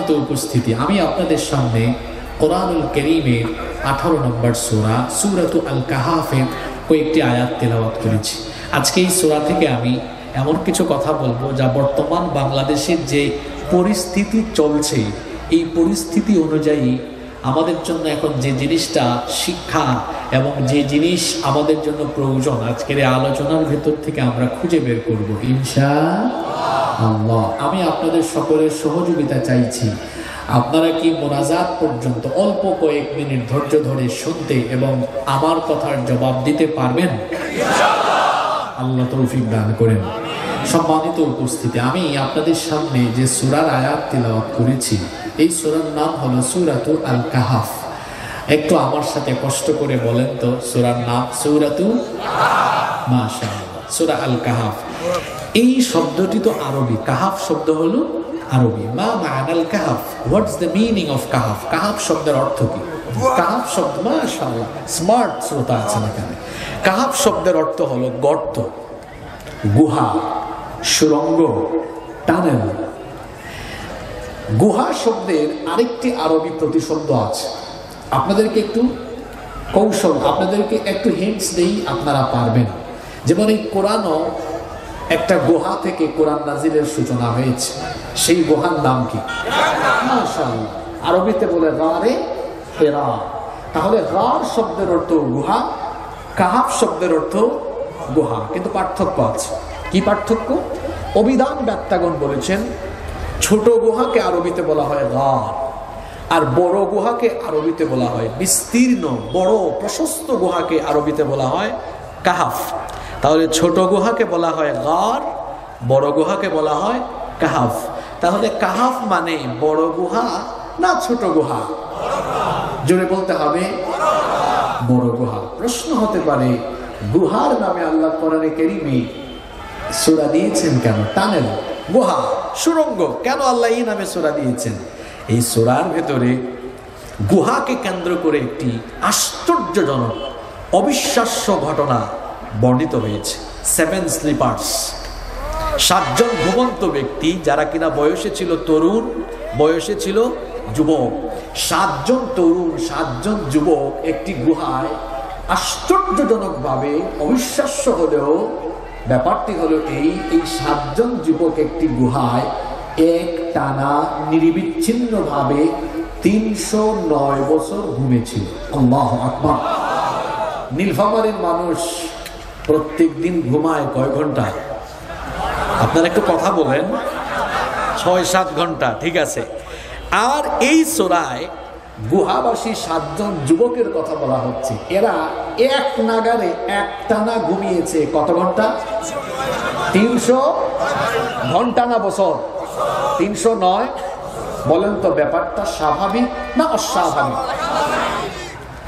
সম্মানিত উপস্থিতি, আমি আপনাদের সামনে কোরআনুল কারীমের 18 নম্বর সূরা সূরাতুল আল কাহাফের কয়েকটি আয়াত তেলাওয়াত করেছি। আজকে এই সূরা থেকে আমি এমন কিছু কথা বলবো যা বর্তমান বাংলাদেশের যে পরিস্থিতি চলছে, এই পরিস্থিতি অনুযায়ী আমাদের জন্য এখন যে জিনিসটা শিক্ষা এবং যে জিনিস আমাদের জন্য প্রয়োজন, আজকের এই আলোচনার ভেতর থেকে আমরা খুঁজে বের করবো ইনশাআল্লাহ। আমি আপনাদের সকলের সহযোগিতা চাইছি। আপনারা কি মোনাজাত পর্যন্ত অল্প কয়েক মিনিট ধৈর্য ধরে শুনতে এবং আমার কথার জবাব দিতে পারবেন? আল্লাহ তৌফিক দান করেন। সম্মানিত উপস্থিতি, আমি আপনাদের সামনে যে সূরার আয়াত তেলাওয়াত করেছি, এই সূরার নাম হলো সূরাতুল আল কাহাফ। একটু আমার সাথে কষ্ট করে বলেন তো সূরার নাম? সূরাতুল মাশাআল্লাহ, সূরা আল কাহাফ। এই শব্দটি তো আরবি, কাহাফ শব্দ হলো আরবি। মা মা'নাল কাহাফ, হোয়াটস দ্য মিনিং অফ কাহাফ? কাহাফ শব্দের অর্থ কি? কাহাফ শব্দ, মাশাআল্লাহ, স্মার্ট শ্রোতা আছেন এখানে। কাহাফ শব্দের অর্থ হলো গর্ত, গুহা, সুড়ঙ্গ, টানেল। গুহা শব্দের আরেকটি আরবি প্রতিশব্দ আছে। আপনাদেরকে একটু কৌশল, আপনাদেরকে একটু হিন্টস দেই, আপনারা পারবেন। যেমন এই কোরআনও একটা গুহা থেকে কোরআন নাজিলের সূচনা হয়েছে। সেই গুহার নাম কি? মাশাআল্লাহ, আরবিতে বলে গারে হেরা। তাহলে গার শব্দের অর্থ গুহা, কাহাফ শব্দের অর্থ গুহা, কিন্তু পার্থক্য আছে। কি পার্থক্য? অভিধান ব্যাখ্যাগণ বলেছেন ছোট গুহাকে আরবিতে বলা হয় গার, আর বড় গুহাকে আরবিতে বলা হয় বিস্তীর্ণ, বড় প্রশস্ত গুহাকে আরবিতে বলা হয় কাহাফ। তাহলে ছোট গুহাকে বলা হয় গার, বড় গুহাকে বলা হয় কাহাফ। তাহলে কাহাফ মানে বড় গুহা না ছোট গুহা? জোরে বলতে হবে বড় গুহা। প্রশ্ন হতে পারে, গুহার নামে আল্লাহ কোরআনে কারীমে সূরা দিয়েছেন কেন? টানেল, গুহা, সুড়ঙ্গ, কেন আল্লাহ এই নামে সূরা দিয়েছেন? এই সূরার ভেতরে গুহাকে কেন্দ্র করে একটি আশ্চর্যজনক, অবিশ্বাস্য ঘটনা বর্ণিত হয়েছে। 7 স্লিপার্স, 7 জন ঘুমন্ত ব্যক্তি, যারা কিনা বয়সে ছিল তরুণ, বয়সে ছিল যুবক। 7 জন তরুণ, 7 জন যুবক একটি গুহায় আশ্চর্যজনক ভাবে, অবিশ্বাস্য হলেও ব্যাপারটি হলো এই 7 জন যুবক একটি গুহায় এক টানা নিরবিচ্ছিন্ন ভাবে 309 বছর ঘুমেছিল। আল্লাহু আকবার। নীলফামারীর মানুষ প্রত্যেক দিন ঘুমায় কয় ঘন্টা? আপনারা একটু কথা বলেন। 6-7 ঘন্টা, ঠিক আছে। আর এই সূরায় গুহাবাসী 7 জন যুবকের কথা বলা হচ্ছে। এরা এক নাগারে একটানা ঘুমিয়েছে কত ঘন্টা? 300 ঘন্টা না বছর? 309। বলেন তো ব্যাপারটা স্বাভাবিক না অস্বাভাবিক?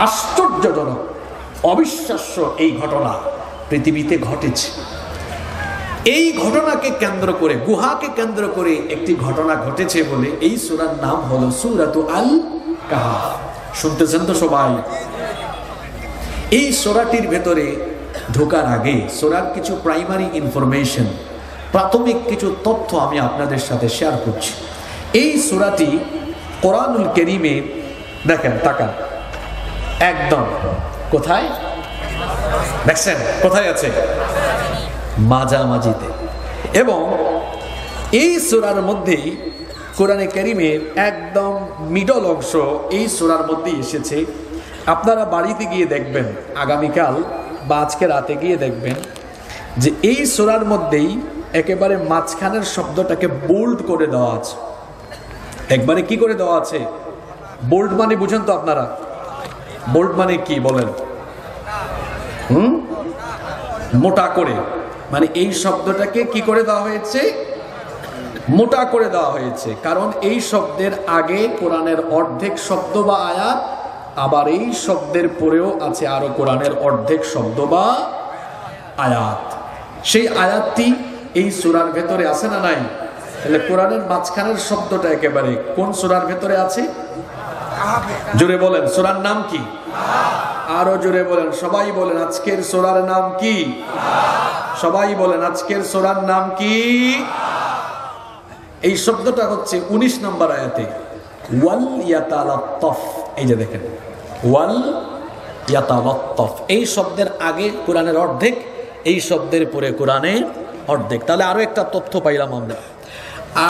আশ্চর্যজনক, অবিশ্বাস্য এই ঘটনা পৃথিবীতে ঘটেছে। এই ঘটনাকে কেন্দ্র করে, গুহাকে কেন্দ্র করে একটি ঘটনা ঘটেছে বলে এই সূরার নাম হলো সূরাতুল আল কাহাফ। শুনতেছেন তো সবাই? এই সূরাটির ভেতরে ঢোকার আগে সূরার কিছু প্রাইমারি ইনফরমেশন, প্রাথমিক কিছু তথ্য আমি আপনাদের সাথে শেয়ার করছি। এই সূরাটি কোরআনুল কারীমে, দেখেন, তাকান, একদম কোথায় দেখছেন? কোথায় আছে? মাঝামাঝিতে। এবং এই সূরার মধ্যেই, কোরআনে কারীমের একদম মিডল অংশ এই সূরার মধ্যেই এসেছে। আপনারা বাড়িতে গিয়ে দেখবেন, আগামীকাল বা আজকে রাতে গিয়ে দেখবেন যে এই সূরার মধ্যেই একেবারে মাঝখানের শব্দটাকে বোল্ড করে দেওয়া আছে। একবারে কি করে দেওয়া আছে? বোল্ড মানে বুঝেন তো আপনারা? বোল্ড মানে কি বলেন? মোটা করে, মানে এই শব্দটাকে কি করে দেওয়া হয়েছে? মোটা করে দেওয়া হয়েছে। কারণ এই শব্দের আগে কোরআনের অর্ধেক শব্দ বা আয়াত, আবার এই শব্দের পরেও আছে আরো কোরআনের অর্ধেক শব্দ বা আয়াত। সেই আয়াতটি এই সূরার ভেতরে আছে না নাই? তাহলে কোরআনের মাঝখানের শব্দটা একেবারে কোন সূরার ভেতরে আছে? জোরে বলেন, সূরার নাম কি? আরো জোরে বলেন, সবাই বলেন আজকের সূরার নাম কি? সবাই বলেন আজকের সূরার নাম কি? এই শব্দটা হচ্ছে 19 নম্বর আয়াতে। ওয়াল ইয়াতালাত্তাফ, এই যে দেখেন ওয়াল ইয়াতালাত্তাফ, এই শব্দের আগে কোরআনের অর্ধেক, এই শব্দের পরে কোরআনের অর্ধেক। তাহলে আরো একটা তথ্য পাইলাম আমরা।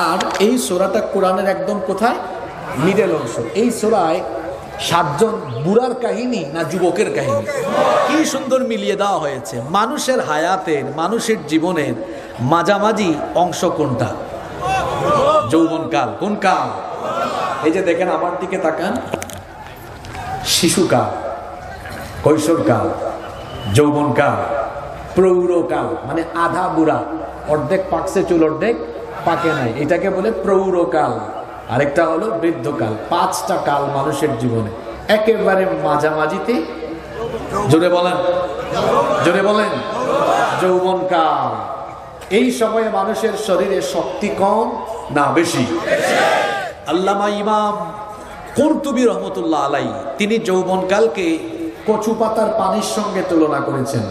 আর এই সূরাটা কোরআনের একদম কোথায়? মিডল অংশ। এই সূরায় 7 জন বুড়ার কাহিনী না যুবকের কাহিনী, কি সুন্দর মিলিয়ে দেওয়া হয়েছে। মানুষের হায়াতের, মানুষের জীবনের মাঝামাঝি অংশ কোনটা? যৌবনকাল। কোন কাল? এই যে দেখেন, আমার দিকে তাকান, শিশুকাল, কৈশোরকাল, যৌবনকাল, প্রৌঢ়কাল, মানে আধা বুড়া, অর্ধেক পাকছে চুল, অর্ধেক পাকে নাই, এটাকে বলে প্রৌঢ়কাল। আরেকটা হলো বৃদ্ধকাল। 5টা কাল মানুষের জীবনে, একেবারে মাঝামাঝিতে, জোরে বলেন, জোরে বলেন, যৌবনকাল। এই সময়ে মানুষের শরীরে শক্তি কম না বেশি? আল্লামা ইমাম কুরতুবী রহমতুল্লাহ আলাইহি তিনি যৌবনকালকে কচু পাতার পানির সঙ্গে তুলনা করেছেন।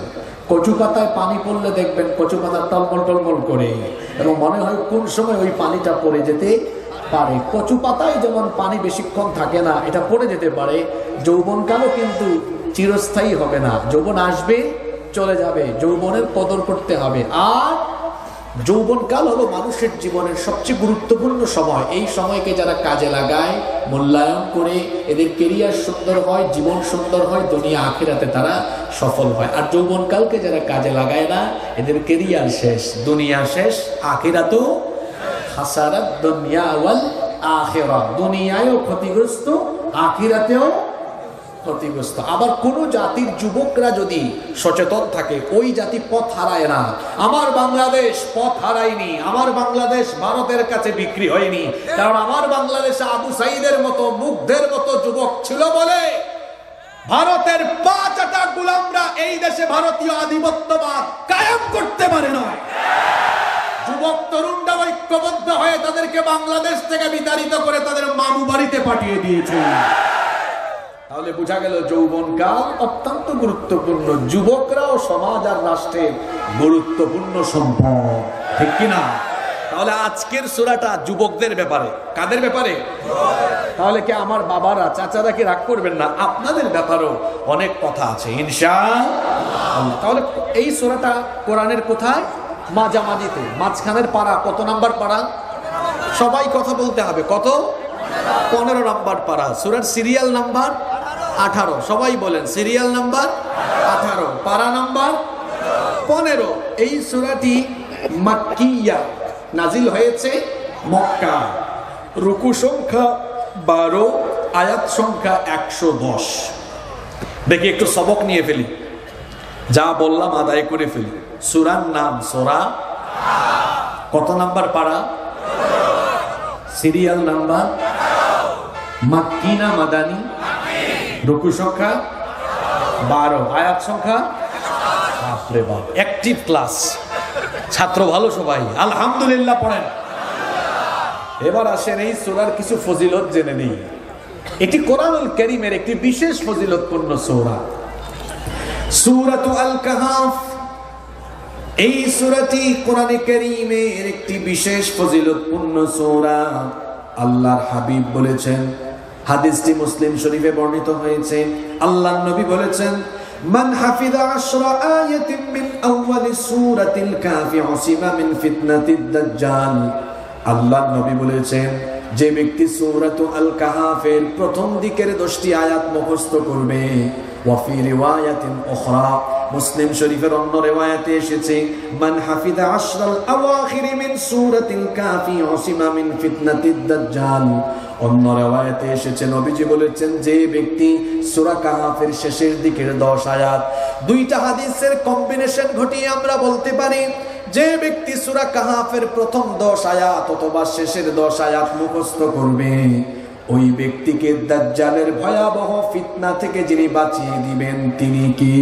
কচু পাতায় পানি পড়লে দেখবেন কচু পাতা টলমল টলমল করে, এবং মনে হয় কোন সময় ওই পানিটা পড়ে যেতে পারে। কচু পাতায় যেমন পানি বেশিক্ষণ থাকে না, এটা পড়ে যেতে পারে। যৌবনকালও কিন্তু চিরস্থায়ী হবে না, যৌবন আসবে চলে যাবে, যৌবনের কদর করতে হবে। আর যৌবনকাল হলো মানুষের জীবনের সবচেয়ে গুরুত্বপূর্ণ সময়। এই সময়কে যারা কাজে লাগায়, মূল্যায়ন করে, এদের কেরিয়ার সুন্দর হয়, জীবন সুন্দর হয়, দুনিয়া আখিরাতে তারা সফল হয়। আর যৌবনকালকে যারা কাজে লাগায় না, এদের কেরিয়ার শেষ, দুনিয়া শেষ, আখিরাতেও হাসারাত দুনিয়া ওয়াল আখিরাত, দুনিয়ায়ও ক্ষতিগ্রস্ত, আখিরাতেও ক্ষতিগ্রস্ত। আবার কোন জাতির যুবকরা যদি সচেতন থাকে, ওই জাতি পথ হারায় না। আমার বাংলাদেশ পথ হারায়নি, আমার বাংলাদেশ ভারতের কাছে বিক্রি হয়নি, কারণ আমার বাংলাদেশে আবু সাইদের মতো, মুগ্ধের মতো যুবক ছিল বলে ভারতের 5টা গোলামরা এই দেশে ভারতীয় আধিপত্যবাদ কায়েম করতে পারে না। যুবক তরুণরা ঐক্যবদ্ধ হয়ে তাদেরকে বাংলাদেশ থেকে বিতাড়িত করে তাদের মামু বাড়িতে পাঠিয়ে দিয়েছে। তাহলে বোঝা গেল যৌবনকাল অত্যন্ত গুরুত্বপূর্ণ। যুবকরাও সমাজ আর রাষ্ট্রের গুরুত্বপূর্ণ সম্পদ, ঠিক কিনা? তাহলে আজকের সূরাটা যুবকদের ব্যাপারে। কাদের ব্যাপারে? তাহলে কি আমার বাবারা, চাচারা কি রাগ করবেন না? আপনাদের ব্যাপারেও অনেক কথা আছে ইনশাআল্লাহ। তাহলে এই সূরাটা কোরআনের কোথায়? মাঝামাঝিতে, মাঝখানের পারা। কত নাম্বার পারা? সবাই কথা বলতে হবে। কত? 15 নাম্বার পারা। সূরার সিরিয়াল নাম্বার 18। সবাই বলেন, সিরিয়াল নাম্বার 18, পারা নাম্বার 15। এই সূরাটি মাক্কিয়া, নাজিল হয়েছে মক্কা। রুকু সংখ্যা 12, আয়াত সংখ্যা 110। দেখি একটু সবক নিয়ে ফেলি, যা বললাম আদায় করে ফেলি। সূরার নাম সূরা। কত নাম্বার পারা? সিরিয়াল নাম্বার, মাক্কি না মাদানি? রুকু সংখ্যা 12, আয়াত সংখ্যা। বাপরে বাপ, অ্যাক্টিভ ক্লাস, ছাত্র ভালো সবাই, আলহামদুলিল্লাহ পড়েন। এবার আসেন এই সূরার কিছু ফজিলত জেনে নিই। এটি কোরআনুল কারীমের একটি বিশেষ ফজিলতপূর্ণ সূরা, সূরাতুল আল কাহফ। এই সূরাটি কোরআনে কারীমের একটি বিশেষ ফজিলতপূর্ণ সূরা। আল্লাহর হাবিব বলেছেন, হাদিসটি মুসলিম শরীফে বর্ণিত হয়েছে, আল্লাহর নবী বলেছেন, মান হাফিযা 10 আয়াতিন মিন আউয়ালি সূরাতিল কাহফি উসিমা মিন ফিতনাতিদ দাজ্জাল। আল্লাহর নবী বলেছেন, যে ব্যক্তি সূরাতুল আল কাহফের প্রথম দিকের 10টি আয়াত মুখস্থ করবে, ওয়া ফি রিওয়ায়াতিন উখরা, মুসলিম শরীফের অন্য রিওয়ায়াতে এসেছে, মান হাফিযা 10 আল আওয়াখির মিন সূরাতিল কাহফি উসিমা মিন ফিতনাতিদ দাজ্জাল। অন্য রিওয়ায়াতে এসেছে, নবীজি বলেছেন, যে ব্যক্তি সূরা কাহফের শেষের দিকের 10 আয়াত, দুইটা হাদিসের কম্বিনেশন ঘটিয়ে আমরা বলতে পারি, যে ব্যক্তি সূরা কাহফের প্রথম 10 আয়াত অথবা শেষের 10 আয়াত মুখস্থ করবে, ওই ব্যক্তিকে দাজ্জালের ভয়াবহ ফিতনা থেকে যিনি বাঁচিয়ে দিবেন তিনি কি?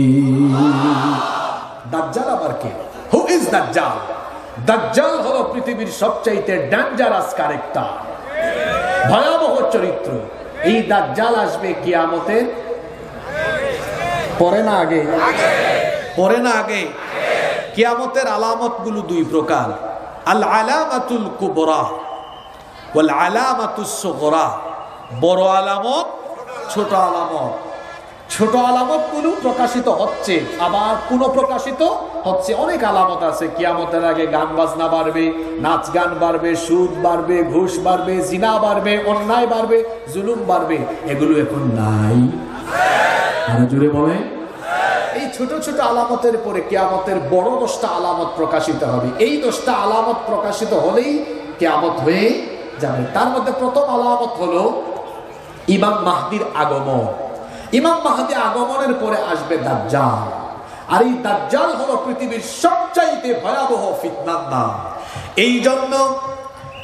দাজ্জাল আবার কে? হু ইজ দাজ্জাল? দাজ্জাল হলো পৃথিবীর সবচাইতে ডেঞ্জারাস ক্যারেক্টার, ভয়াবহ চরিত্র। এই দাজ্জাল আসবে কিয়ামতের পরে না আগে? পরে না আগে? কিয়ামতের আলামতগুলো 2 প্রকার, আল আলামাতুল কুবরা ওয়াল আলামাতুস সুগরা। বড় আলামত, ছোট আলামত। ছোট আলামত গুলো প্রকাশিত হচ্ছে, আবার পুনঃপ্রকাশিত হচ্ছে। অনেক আলামত আছে, কিয়ামতের আগে গান বাজনা বাড়বে, নাচ গান বাড়বে, সুদ বাড়বে, ঘুষ বাড়বে, জিনা বাড়বে, অন্যায় বাড়বে, জুলুম বাড়বে। এগুলো এখন নাই। আরো জোরে বলে। এই ছোট ছোট আলামতের পরে কিয়ামতের বড় 10টা আলামত প্রকাশিত হবে। এই 10টা আলামত প্রকাশিত হলেই কিয়ামত হয়ে যাবে। তার মধ্যে প্রথম আলামত হলো ইমাম মাহদির আগমন। ইমাম মাহদি আগমনের পরে আসবে দাজ্জাল। আর এই দাজ্জাল হলো পৃথিবীর সবচাইতে ভয়াবহ ফিতনার নাম। এই জন্য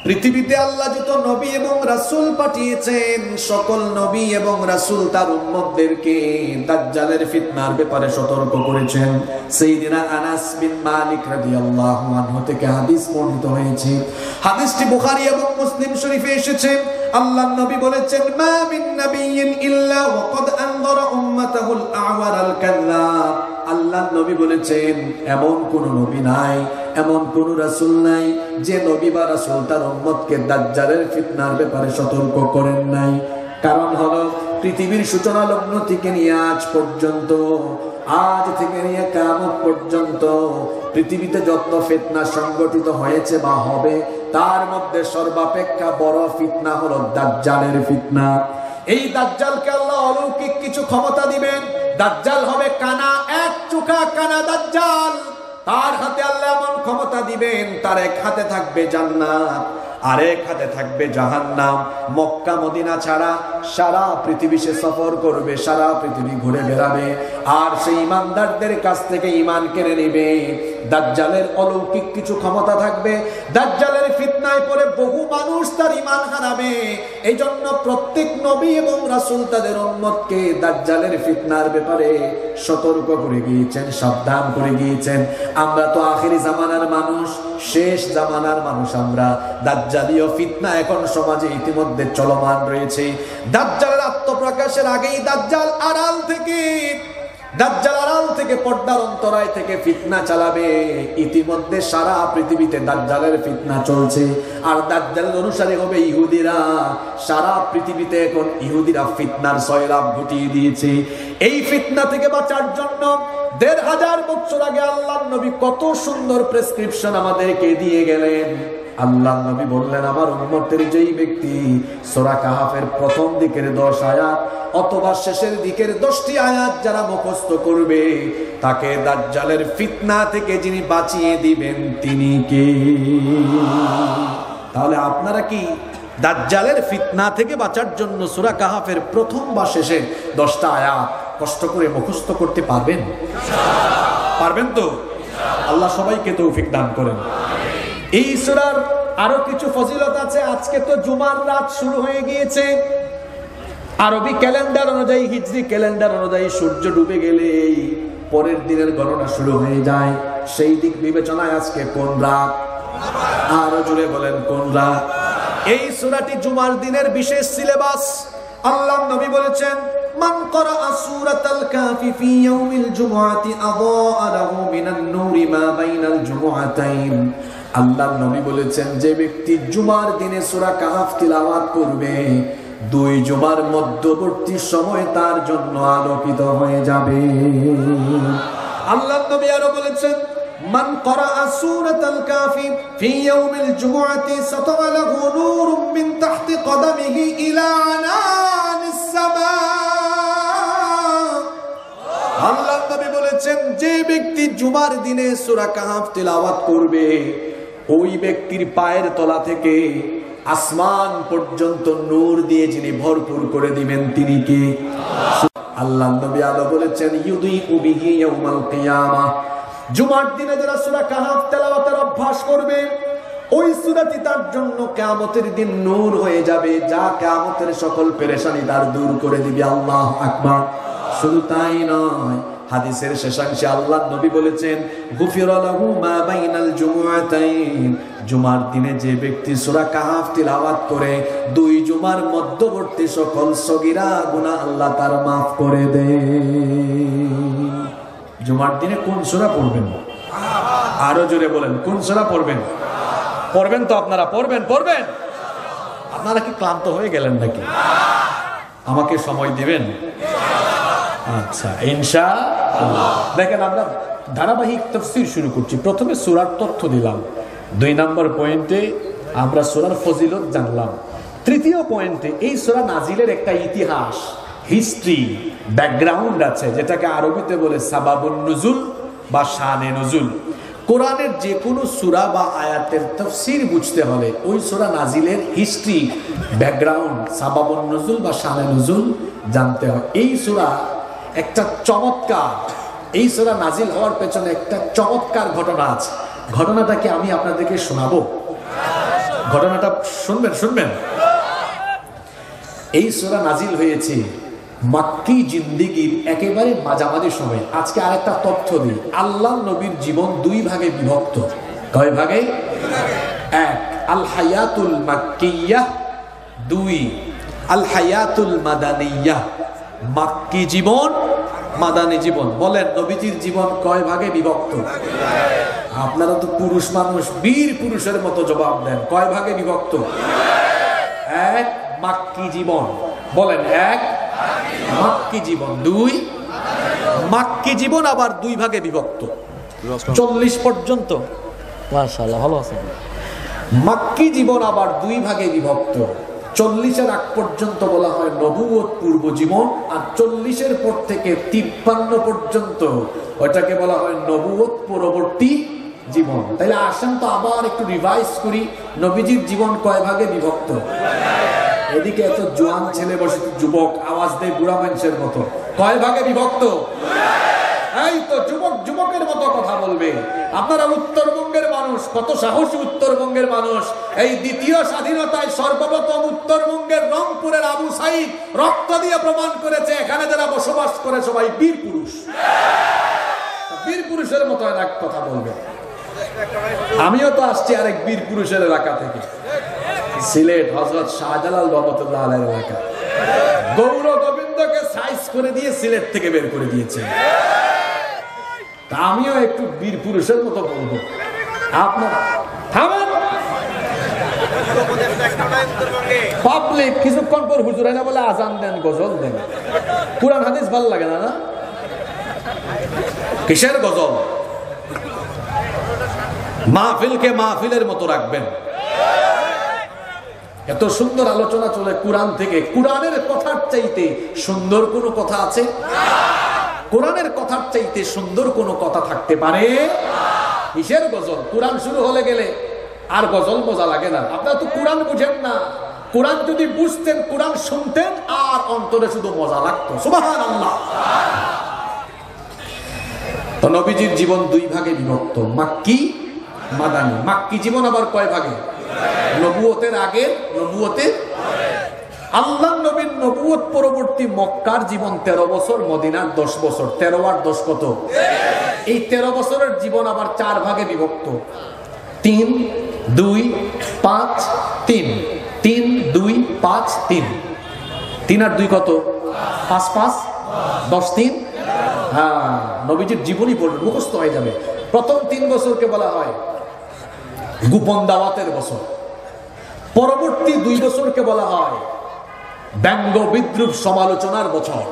পৃথিবীতে আল্লাহ যত নবী এবং রাসূল পাঠিয়েছেন, সকল নবী এবং রাসূল তার উম্মতদেরকে দাজ্জালের ফিতনার ব্যাপারে সতর্ক করেছেন। সাইয়েদনা আনাস বিন মালিক রাদিয়াল্লাহু আনহু থেকে হাদিস বর্ণিত হয়েছে। হাদিসটি বুখারী এবং মুসলিম শরীফে এসেছে। আল্লাহর নবী বলেছেন, মা মিন নাবিয়্যিন ইল্লা ওয়াকাদ আনযারা উম্মাতাহুল আ'ওয়ারাল কাযযাব। আল্লাহর নবী বলেছেন, এমন কোন নবী নাই, এমন কোন রাসূল নাই যে নবী বা রাসূল তার উম্মতকে দাজ্জালের ফিতনার ব্যাপারে সতর্ক করেন নাই। কারণ হলো পৃথিবীর সূচনা লগ্ন থেকে নিয়ে আজ পর্যন্ত, আজ থেকে নিয়ে কিয়ামত পর্যন্ত পৃথিবীতে যত ফিতনা সংগঠিত হয়েছে বা হবে, তার মধ্যে সর্বাপেক্ষা বড় ফিতনা হলো দাজ্জালের ফিতনা। এই দাজ্জালকে আল্লাহ অলৌকিক কিছু ক্ষমতা দিবেন। দাজ্জাল হবে কানা, এক চোখা কানা দাজ্জাল। তার হাতে আল্লাহ এমন ক্ষমতা দিবেন, তার এক হাতে থাকবে জান্নাত, আরেক হাতে থাকবে জাহান্নাম। মক্কা মদিনা ছাড়া সারা পৃথিবী সে সফর করবে, সারা পৃথিবী ঘুরে বেড়াবে, আর সেই ইমানদারদের কাছ থেকে ঈমান কেড়ে নেবে। দাজ্জালের অলৌকিক কিছু ক্ষমতা থাকবে। দাজ্জালের ফিতনায় পড়ে বহু মানুষ তার ঈমান হারাবে। এই জন্য প্রত্যেক নবী এবং রাসূল তাদের উম্মতকে দাজ্জালের ফিতনার ব্যাপারে সতর্ক করে গিয়েছেন, সাবধান করে গিয়েছেন। আমরা তো আখিরি জামানার মানুষ, শেষ জামানার মানুষ আমরা। দাজ্জালীয় ফিতনা এখন সমাজে ইতিমধ্যে চলমান রয়েছে। দাজ্জালের আত্মপ্রকাশের আগেই দাজ্জাল আড়াল থেকে পর্দার অন্তরায় থেকে ফিতনা চালাবে। ইতিমধ্যে সারা পৃথিবীতে দাজ্জালের ফিতনা চলছে। আর দাজ্জালের অনুসারী হবে ইহুদিরা। সারা পৃথিবীতে এখন ইহুদিরা ফিতনার সয়লাভ ঘটিয়ে দিয়েছে। এই ফিতনা থেকে বাঁচার জন্য ১৫০০ বছর আগে আল্লাহর নবী কত সুন্দর প্রেসক্রিপশন আমাদেরকে দিয়ে গেলেন। আল্লাহর নবী বললেন, আমার উম্মতের যেই ব্যক্তি সূরা কাহাফের প্রথম দিকের 10 আয়াত অথবা শেষের দিকের 10টি আয়াত যারা মুখস্থ করবে, তাকে দাজ্জালের ফিতনা থেকে যিনি বাঁচিয়ে দিবেন তিনি কে? তাহলে আপনারা কি দাজ্জালের ফিতনা থেকে বাঁচার জন্য সূরা কাহাফের প্রথম বা শেষের 10টা আয়াত কষ্ট করে মুখস্থ করতে পারবেন? পারবেন তো? আল্লাহ সবাইকে তৌফিক দান করেন। এই সূরার আরো কিছু ফজিলত আছে। আজকে তো জুমার রাত শুরু হয়ে গিয়েছে। আরবি ক্যালেন্ডার অনুযায়ী, হিজরি ক্যালেন্ডার অনুযায়ী সূর্য ডুবে গেলেই পরের দিনের গণনা শুরু হয়ে যায়। সেই দিক বিবেচনায় আজকে কোন রাত? আরো জুড়ে বলেন, কোন রাত? এই সূরাটি জুমার দিনের বিশেষ সিলেবাস। আল্লাহর নবী বলেছেন, মান ক্বারাআ সূরাতাল কাফি ফি ইয়াউমিল জুমআতি আযাআ লাহু মিনান নূরি মা বাইনাল জুমআতাইন। আল্লাহর নবী বলেছেন, যে ব্যক্তি জুমার দিনে সূরা কাহফ তিলাওয়াত করবে, 2 জুমার মধ্যবর্তী সময় তার জন্য আলোকিত হয়ে যাবে। আল্লাহর নবী আরো বলেছেন, মান ক্বারাআ সূরাতাল কাফি ফি ইয়াউমিল জুমআতি সাতাআ লাহু নূরুম মিন তাহতি কদামিহি ইলা আনানিস সামা। আল্লাহর নবী বলেছেন, যে ব্যক্তি জুমার দিনে সূরা কাহফ তিলাওয়াত করবে, ওই ব্যক্তির পায়ের তলা থেকে আসমান পর্যন্ত নূর দিয়ে যিনি ভরপুর করে দিবেন তিনি কে? আল্লাহর নবী আলো বলেছেন, ইউদিউ বিহি ইয়াউমাল কিয়ামাহ। জুমার দিনে যারা সূরা কাহফ তেলাওয়াতের অভ্যাস করবে, ওই সূরাটি তার জন্য কিয়ামতের দিন নূর হয়ে যাবে, যা কিয়ামতের সকল পেরেশানি তার দূর করে দিবে। আল্লাহু আকবার। শুধু তাই নয়, হাদিসের শেষাংশে আল্লাহর নবী বলেছেন, গুফিরা লাহু মা বাইনাল জুমআতাইন। জুমার দিনে যে ব্যক্তি সূরা কাহফ তিলাওয়াত করে, 2 জুমার মধ্যবর্তী সকল সগীরা গুনাহ আল্লাহ তার maaf করে দেন। জুমার দিনে কোন সূরা পড়বেন? আরো জোরে বলেন, কোন সূরা পড়বেন? পড়বেন তো আপনারা? পড়বেন? আপনারা কি ক্লান্ত হয়ে গেলেন নাকি? আমাকে সময় দিবেন? আচ্ছা, ইনশাআল্লাহ। দেখেন, আমরা ধারাবাহিক তাফসীর শুরু করছি। প্রথমে সূরার তথ্য দিলাম, 2 নম্বর পয়েন্টে আমরা সূরার ফজিলত জানলাম, তৃতীয় পয়েন্টে এই সূরা নাজিলের একটা ইতিহাস, হিস্ট্রি, ব্যাকগ্রাউন্ড আছে, যেটাকে আরবিতে বলে সাবাবুন নুজুল বা শানে নুজুল। কোরআনের যে কোনো সূরা বা আয়াতের তাফসীর বুঝতে হলে ওই সূরা নাজিলের হিস্ট্রি, ব্যাকগ্রাউন্ড, সাবাবুন নুজুল বা শানে নুজুল জানতে হয়। এই সূরা একটা চমৎকার, এই সূরা নাজিল হওয়ার পেছনে একটা চমৎকার ঘটনা আছে। ঘটনাটাকে আমি আপনাদেরকে শোনাবো। ঘটনাটা শুনবেন। এই সূরা নাজিল হয়েছে মাক্কি জিন্দেগির একেবারে মাঝামাঝি সময়। আজকে আরেকটা তথ্য দিই, আল্লাহ নবীর জীবন 2 ভাগে বিভক্ত। কয় ভাগে? 1 আল হায়াতুল মাক্কিয়াহ, 2 আল হায়াতুল মাদানিয়াহ। মাক্কি জীবন, মাদানী জীবন। বলেন, নবীজির জীবন কয় ভাগে বিভক্ত? আপনারা তো পুরুষ মানুষ, বীর পুরুষের মতো জবাব দেন। কয় ভাগে বিভক্ত? 1 মাক্কি জীবন। বলেন, 1 মাক্কি জীবন, 2 মাক্কি জীবন আবার 2 ভাগে বিভক্ত। 40 পর্যন্ত মাশাআল্লাহ ভালো আছে। মাক্কি জীবন আবার 2 ভাগে বিভক্ত। 40-এর আগ পর্যন্ত বলা হয় নবুয়ত পূর্ব জীবন, আর 40-এর পর থেকে 53 পর্যন্ত ওটাকে বলা হয় নবুয়ত পরবর্তী জীবন। তাইলে আসেন তো আবার একটু রিভাইজ করি, নবীজির জীবন কয় ভাগে বিভক্ত? এদিকে এত জোয়ান ছেলে বসে, যুবক আওয়াজ দেয় বুড়া মানুষের মতো। কয় ভাগে বিভক্ত? এই তো যুবকের মতো কথা বলবে। আপনারা উত্তরবঙ্গের মানুষ, কত সাহসী উত্তরবঙ্গের মানুষ। এই দ্বিতীয় স্বাধীনতায় সর্বপ্রথম উত্তরবঙ্গের রংপুরের আবু সাইদ রক্ত দিয়ে প্রমাণ করেছে এখানে যারা বসবাস করে সবাই বীর পুরুষ। বীর পুরুষের মতো এক কথা বলবে। আমিও তো আসছি আরেক বীর পুরুষের এলাকা থেকে, সিলেট হযরত শাহজালাল রহমাতুল্লাহ আলাইহির এলাকা। গৌর গোবিন্দকে সাইজ করে দিয়ে সিলেট থেকে বের করে দিয়েছে। তা আমিও একটু বীর পুরুষের মতো বলবো। আপনারা থামেন, পাবলিক কিছুক্ষণ পর হুজুর না বলে আজান দেন, গজল দেন। কুরআন হাদিস ভালো লাগে না? কিসের গজল? মাহফিলকে মাহফিলের মতো রাখবেন। এত সুন্দর আলোচনা চলে কোরআন থেকে। কোরআনের কথার চাইতে সুন্দর কোনো কথা আছে? কোরআনের কথার চাইতে সুন্দর কোনো কথা থাকতে পারে? কিসের গজল? কোরআন শুরু হলে গেলে আর গজল মজা লাগে না। আপনারা তো কোরআন বুঝেন না। কোরআন যদি বুঝতেন, কোরআন শুনতেন, আর অন্তরে শুধু মজা লাগতো। সুবহানাল্লাহ। তো নবীজির জীবন 2 ভাগে বিভক্ত, মাক্কি, মাদানী। মাক্কি জীবন আবার কয় ভাগে? নবুয়তের আগে, নবুয়তের আল্লাহ নবীর নবুয়ত পরবর্তী মক্কার জীবন 13 বছর, মদিনার 10 বছর। 13 আর 10 কত? এই 13 বছরের জীবন আবার 4 ভাগে বিভক্ত। 3, 2, 5, 3। 3, 2, 5, 3। 3 আর 2 কত? 5, 5, 10, 3। হ্যাঁ, নবীজির জীবনই পড়বে, মুখস্থ হয়ে যাবে। প্রথম 3 বছরকে বলা হয় গোপন দাওয়াতের বছর। পরবর্তী 2 বছরকে বলা হয় ব্যঙ্গ বিদ্রুপ সমালোচনার বছর।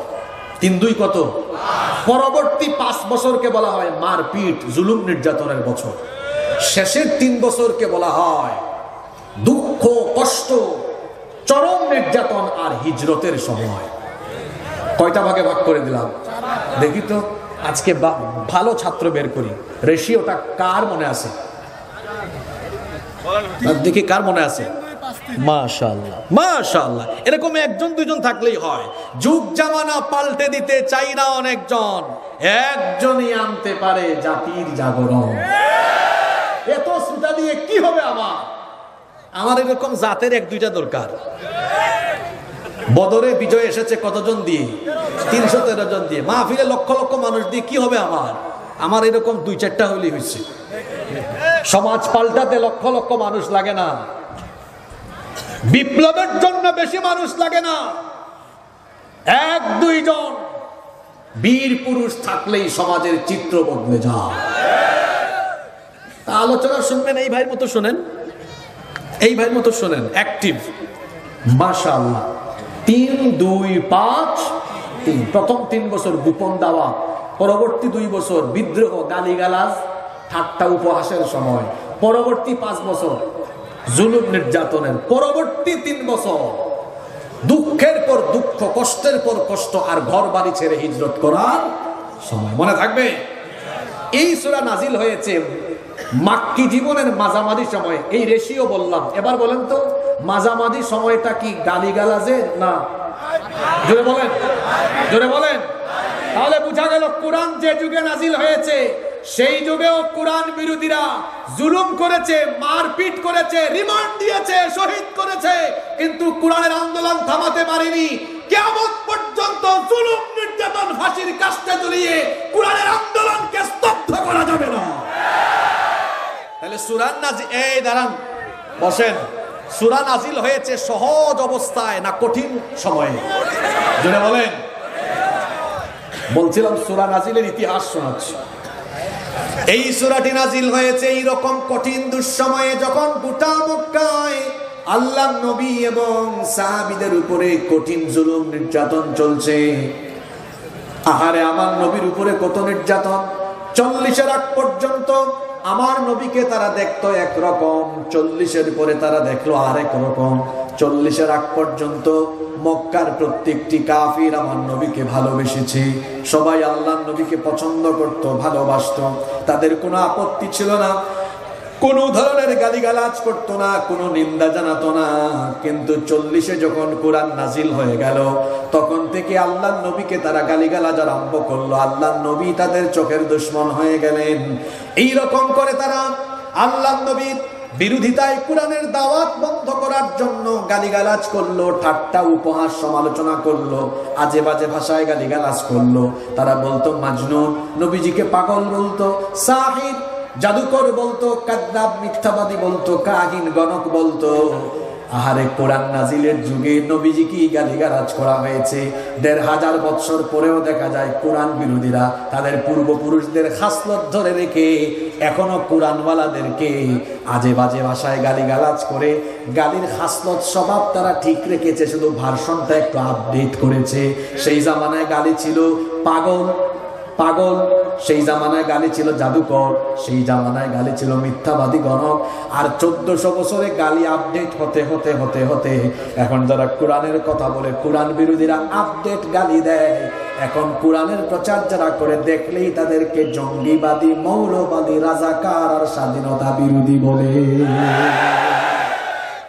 3, 2 কত? পরবর্তী 5 বছরকে বলা হয় মারপিট, জুলুম, নির্যাতনের বছর। শেষের 3 বছরকে বলা হয় দুঃখ, কষ্ট, চরম নির্যাতন আর হিজরতের সময়। কয়টা ভাগে ভাগ করে দিলাম? দেখি তো আজকে ভালো ছাত্র বের করি। রেশিওটা কার মনে আছে? দেখি কার মনে আছে? মাশাআল্লাহ মাশাআল্লাহ। এরকম 1-2 থাকলেই হয়। যুগ জামানা পাল্টে দিতে চাই না অনেকজন, একজনই আনতে পারে জাতির জাগরণ। এত শ্রোতা দিয়ে কি হবে? আমার এরকম জাতের 1-2টা দরকার। বদরে বিজয় এসেছে কতজন দিয়ে? 313 জন দিয়ে। মাহফিলে লক্ষ লক্ষ মানুষ দিয়ে কি হবে? আমার এরকম 2-4টা হইলেই হয়েছে। সমাজ পাল্টাতে লক্ষ লক্ষ মানুষ লাগে না, বিপ্লবের জন্য বেশি মানুষ লাগে না। 1-2 জন বীর পুরুষ থাকলেই সমাজের চিত্র বদলে যায়। আলোচনা শুনবেন, এই ভাইয়ের মতো শোনেন, এই ভাইয়ের মতো শোনেন, অ্যাক্টিভ। মাশাআল্লাহ। 3, 2, 5, 3। প্রথম 3 বছর গোপন দাওয়া, পরবর্তী 2 বছর বিদ্রোহ, গালিগালাজ, ঠাট্টা উপহাসের সময়, পরবর্তী 5 বছর জুলুম নির্যাতনের, পরবর্তী 3 বছর দুঃখের পর দুঃখ, কষ্টের পর কষ্ট, আর ঘর বাড়ি ছেড়ে হিজরত করার সময়। মনে থাকবে? এই সূরা নাজিল হয়েছে মাক্কি জীবনের মাঝামাঝি সময়। এই রেশিও বললাম। এবার বলেন তো, মাঝামাঝি সময়টা কি গালিগালাজের না? জোরে বলেন, জোরে বলেন। তাহলে বোঝা গেল কোরআন যে যুগে নাজিল হয়েছে সেই যুগেও কোরআন বিরোধীরা জুলুম করেছে, মারপিট করেছে, রিমান্ড দিয়েছে, শহীদ করেছে, কিন্তু কোরআনের আন্দোলন থামাতে পারেনি। কিয়ামত পর্যন্ত জুলুম, নির্যাতন, ফাঁসির কাস্টে ঝুলিয়ে কোরআনের আন্দোলনকে স্তব্ধ করা যাবে না। তাহলে সূরা নাজিল, এই দাঁড়ান, বসেন। সূরা নাজিল হয়েছে সহজ অবস্থায় না কঠিন সময়ে? জোরে বলেন। বলছিলাম সূরা নাজিলের ইতিহাস শোনাচ্ছি। এই সূরাটি নাজিল হয়েছে এই রকম কঠিন দুঃসময়ে, যখন গোটা মক্কায় আল্লাহর নবী এবং সাহাবীদের উপরে কঠিন জুলুম নির্যাতন চলছে। আহারে, আমার নবীর উপরে কত নির্যাতন! 40-এর আগ পর্যন্ত আমার নবীকে তারা দেখতো একরকম, 40-এর পরে তারা দেখলো আরেক রকম। 40-এর আগ পর্যন্ত মক্কার প্রত্যেকটি কাফির আমার নবীকে ভালোবেসেছে, সবাই আল্লাহর নবীকে পছন্দ করত, ভালোবাসত, তাদের কোনো আপত্তি ছিল না, কোন ধরনের গালিগালাজ করতো না, কোনো নিন্দা জানাতো না। কিন্তু 40-এ যখন কোরআন নাজিল হয়ে গেল, তখন থেকে আল্লাহর নবীকে তারা গালিগালাজ আরম্ভ করলো। আল্লাহর নবী তাদের চোখের দুশমন হয়ে গেলেন। এই রকম করে তারা আল্লাহর নবীর বিরোধিতায় কোরআনের দাওয়াত বন্ধ করার জন্য গালিগালাজ করলো, ঠাট্টা উপহাস সমালোচনা করলো, আজে বাজে ভাষায় গালিগালাজ করলো। তারা বলতো মাজনুন, নবীজিকে পাগল বলতো, সাহির জাদুকর বলতো, কাযযাব মিথ্যাবাদী বলতো, কাহিন গণক বলতো। আহারে, কোরআন নাজিলের যুগে নবীজিকে গালিগালাজ করা হয়েছে। 1500 বছর পরেও দেখা যায় কোরআন বিরোধীরা তাদের পূর্বপুরুষদের খাসলত ধরে রেখে এখনো কোরআনওয়ালাদেরকে আজে বাজে ভাষায় গালিগালাজ করে গালির খাসলত স্বভাব তারা ঠিক রেখেছে, শুধু ভার্সনটা একটু আপডেট করেছে। সেই জামানায় গালি ছিল পাগল, পাগল, সেই জামানায় গালি ছিল জাদুকর, সেই জামানায় গালি ছিল মিথ্যাবাদী গণক। আর 1400 বছরে গালি আপডেট হতে হতে হতে হতে এখন যারা কোরআনের কথা বলে, কোরআন বিরোধীরা আপডেট গালি দেয়। এখন কোরআনের প্রচার যারা করে, দেখলেই তাদেরকে জঙ্গিবাদী, মৌলবাদী, রাজাকার আর স্বাধীনতা বিরোধী বলে।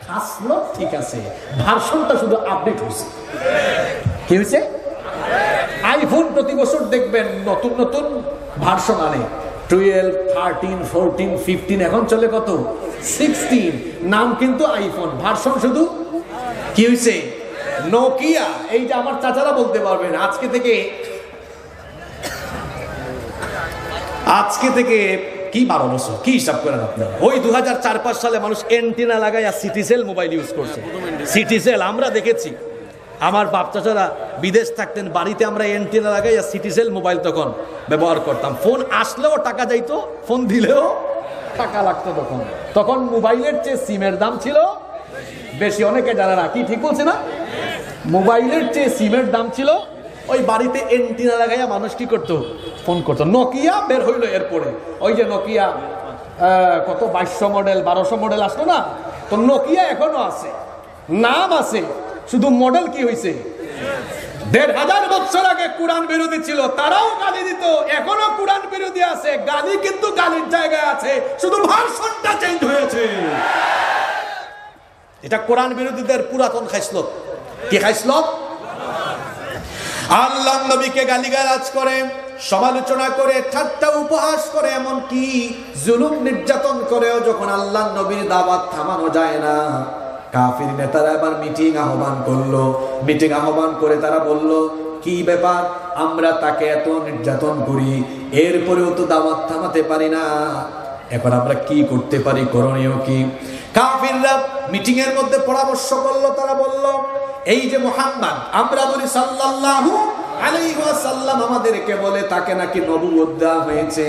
খাসলত ঠিক আছে, ভার্সনটা শুধু আপডেট হয়েছে। কি হয়েছে? আইফোন প্রতি বছর দেখবেন নতুন নতুন ভার্সন আনে, 12, 13, 14, 15, এখন চলে কত? 16। নাম কিন্তু আইফোন, ভার্সন শুধু কি হয়েছে? নোকিয়া। এই যে আমার চাচারা বলতে পারবেন, আজকে থেকে কি 12 বছর, কি হিসাব করেন আপনারা? ওই 2004-5 সালে মানুষ এন্টিনা লাগায় সিটিসেল মোবাইল ইউজ করছে। সিটিসেল আমরা দেখেছি, আমার বাপ চাচারা বিদেশ থাকতেন, বাড়িতে আমরা এন্টিনা লাগাই সিটিসেল মোবাইল তখন ব্যবহার করতাম। ফোন আসলেও টাকা যাইতো, ফোন দিলেও টাকা লাগতো। তখন মোবাইলের চেয়ে সিমের দাম ছিল বেশি। অনেকে জানে না, কি ঠিক বলছে না? মোবাইলের চেয়ে সিমের দাম ছিল। ওই বাড়িতে এন্টিনা লাগাইয়া মানুষ কি করতো? ফোন করতো। নোকিয়া বের হইলো এরপরে, ওই যে নোকিয়া কত 2200 মডেল, 1200 মডেল আসলো না? তো নোকিয়া এখনো আছে, নাম আছে, শুধু মডেল কি হয়েছে? 1500 বছর আগে কোরআন বিরোধী ছিল, তারাও গালি দিত, এখনো কোরআন বিরোধী আছে। গালি কিন্তু গালির জায়গায় আছে, শুধু ভার্সনটা চেঞ্জ হয়েছে। এটা কোরআন বিরোধীদের পুরাতন খাইসলত। কি খাইসলত? আল্লাহর নবীকে গালিগালাজ করে, সমালোচনা করে, ঠাট্টা উপহাস করে, এমন কি জুলুম নির্যাতন করেও যখন আল্লাহর নবীর দাওয়াত থামানো যায় না, কাফির নেতারা এবার মিটিং আহ্বান করলো। মিটিং আহ্বান করে তারা বলল, কি ব্যাপার, আমরা তাকে এত নির্যাতন করি, এরপরেও তো দাওয়াত থামাতে পারি না, এখন আমরা কি করতে পারি, করণীয় কি? কাফিররা মিটিং এর মধ্যে পরামর্শ করলো। তারা বলল, এই যে মুহাম্মদ, আমরা বলি সাল্লাল্লাহু আলাইহি ওয়াসাল্লাম, আমাদেরকে বলে তাকে নাকি নবুয়ত দেওয়া হয়েছে,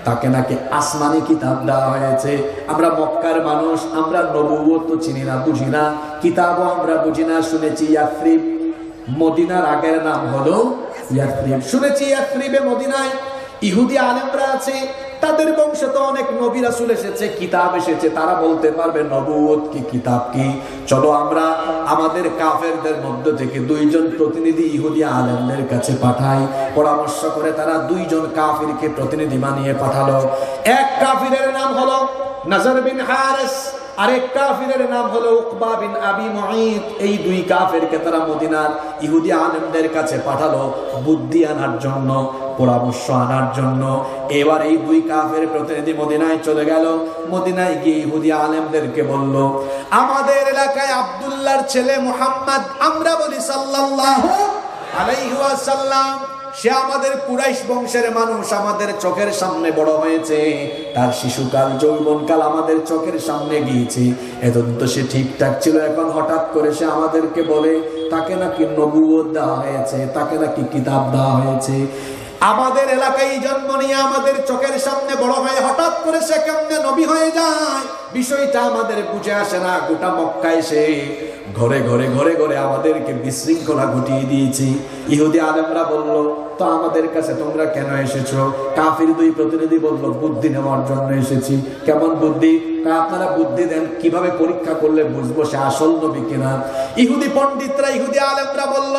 তাকে নাকি আসমানি কিতাব দেওয়া হয়েছে। আমরা মক্কার মানুষ, আমরা নবুয়ত তো চিনি না, বুঝি না, কিতাবও আমরা বুঝি না। শুনেছি ইয়াসরিব, মদিনার আগের নাম হলো ইয়াসরিব। শুনেছি ইয়াসরিবে মদিনায় ইহুদি আলেমরা আছে, তাদের বংশে তো অনেক নবী রাসূল এসেছে, কিতাব এসেছে, তারা বলতে পারবে নবুয়ত কি কিতাব কি। চলো আমরা আমাদের কাফেরদের মধ্য থেকে 2 জন প্রতিনিধি ইহুদি আলেমদের কাছে পাঠাই। পরামর্শ করে তারা 2 জন কাফিরকে প্রতিনিধি বানিয়ে পাঠালো। এক কাফিরের নাম হলো নাজর বিন হারিস, আরেক কাফিরের নাম হলো উকবা বিন আবি মুঈত। এই 2 কাফিরকে তারা মদিনার ইহুদি আলেমদের কাছে পাঠালো বুদ্ধি আনার জন্য, পরামর্শ আনার জন্য। এবার এই 2 কাফের প্রতিনিধি মদিনায় চলে গেল। মদিনায় গিয়ে ইহুদি আলেমদেরকে বলল, আমাদের এলাকায় আব্দুল্লাহর ছেলে মুহাম্মদ, আমরা বলি সাল্লাল্লাহু আলাইহি ওয়াসাল্লাম, সে আমাদের কুরাইশ বংশের মানুষ, আমাদের চোখের সামনে বড় হয়েছে, তার শিশুকাল যৌবনকাল আমাদের চোখের সামনে গিয়েছে, এতদিন তো সে ঠিকঠাক ছিল, এখন হঠাৎ করে সে আমাদেরকে বলে তাকে নাকি নবুয়ত দেওয়া হয়েছে, তাকে নাকি কিতাব দেওয়া হয়েছে। আমাদের এলাকায় জন্ম নিয়ে আমাদের চোখের সামনে বড় হয়ে হঠাৎ করে সে কেমনে নবী হয়ে যায়, বিষয়টা আমাদের বুঝে আসে না। গোটা মক্কায় সে ঘরে ঘরে ঘরে ঘরে আমাদেরকে বিশৃঙ্খলা ঘটিয়ে দিয়েছি। ইহুদি আলেমরা বলল, তো আমাদের কাছে তোমরা কেন এসেছো? কাফির 2 প্রতিনিধি বলল, বুদ্ধি নেওয়ার জন্য এসেছি। কেমন বুদ্ধি? আপনারা বুদ্ধি দেন, কিভাবে পরীক্ষা করলে বুঝবো সে আসল নবী কিনা। ইহুদি পণ্ডিতরা, ইহুদি আলেমরা বলল,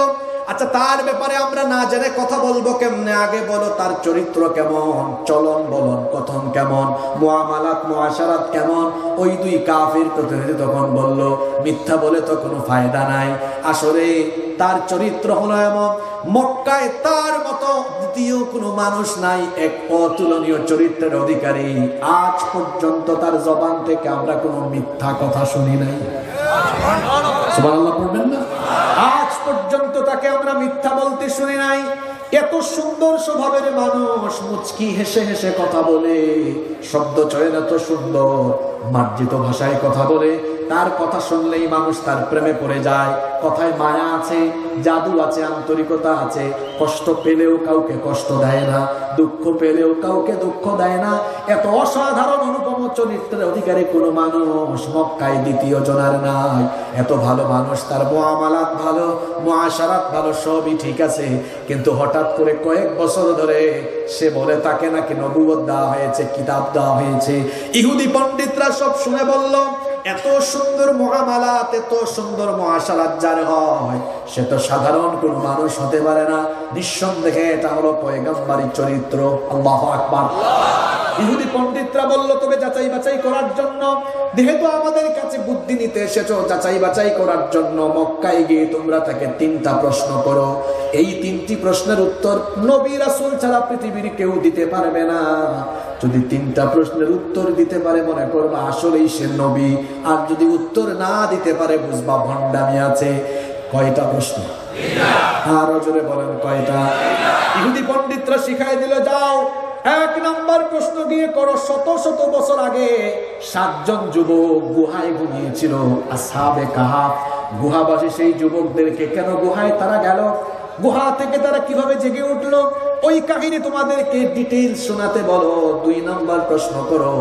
আচ্ছা তার ব্যাপারে আমরা না জেনে কথা বলবো কেমনে? আগে বলো তার চরিত্র কেমন, চলন বলন কথন কেমন, মুআমালাত মুআশারাত কেমন। ওই 2 কাফির প্রতিনিধি তখন বলল, মিথ্যা বলে তো কোনো ফায়দা নাই, আসলে তার চরিত্র হলো এমন, মক্কায় তার মতো দ্বিতীয় কোনো মানুষ নাই, এক অতুলনীয় চরিত্রের অধিকারী। আজ পর্যন্ত তার জবান থেকে আমরা কোনো মিথ্যা কথা শুনি নাই। সুবহানাল্লাহ পড়বেন না? আজ পর্যন্ত তাকে আমরা মিথ্যা বলতে শুনি নাই। এত সুন্দর স্বভাবের মানুষ, মুচকি হেসে হেসে কথা বলে, শব্দ চয়ন এত সুন্দর, মার্জিত ভাষায় কথা বলে, তার কথা শুনলেই মানুষ তার প্রেমে পড়ে যায়। কথায় মায়া আছে, জাদু আছে, আন্তরিকতা আছে, কষ্ট পেলেও কাউকে কষ্ট দেয় না, দুঃখ পেলেও কাউকে দুঃখ দেয় না। এত অসাধারণ অনুপম চরিত্রের অধিকারী কোনো মানুষ মক্কায় দ্বিতীয় জনার নাই। এত ভালো মানুষ, তার মুআমালাত ভালো, মুআশারাত ভালো, সবই ঠিক আছে, কিন্তু হঠাৎ করে কয়েক বছর ধরে সে বলে তাকে নাকি নবুয়ত দেওয়া হয়েছে, কিতাব দেওয়া হয়েছে। ইহুদি পণ্ডিতরা সব শুনে বলল, এত সুন্দর মুআমালাত, এত সুন্দর মুআশারাত যার হয়, সে তো সাধারণ কোন মানুষ হতে পারে না, নিঃসন্দেহে এটা হলো পয়গম্বরী চরিত্র। আল্লাহু আকবার। ইহুদি পণ্ডিতরা বলল, তবে যাচাই বাছাই করার জন্য, যেহেতু আমাদের কাছে বুদ্ধি নিতে এসেছো, যাচাই বাছাই করার জন্য মক্কায় গিয়ে তোমরা তাকে 3টা প্রশ্ন করো। এই 3টি প্রশ্নের উত্তর নবী রাসূল ছাড়া পৃথিবীর কেউ দিতে পারবে না। যদি 3টা প্রশ্নের উত্তর দিতে পারে, মনে করবা আসলেই সে নবী, আর যদি উত্তর না দিতে পারে, বুঝবা ভণ্ডামি আছে। কয়টা প্রশ্ন? আরো জোরে বলেন, কয়টা? ইহুদি পণ্ডিতরা শিখাই দিল, যাও 1 নাম্বার প্রশ্ন গিয়ে করো। শত শত বছর আগে 7 জন যুবক গুহায় ঘুমিয়েছিল, আসহাবে কাহাফ। গুহাবাসী সেই যুবকদেরকে কেন গুহায় তারা গেল, গুহা থেকে তারা কিভাবে জেগে উঠলো, ওই কাহিনী তোমাদেরকে ডিটেইলস শোনাতে বলো। 2 নাম্বার প্রশ্ন করো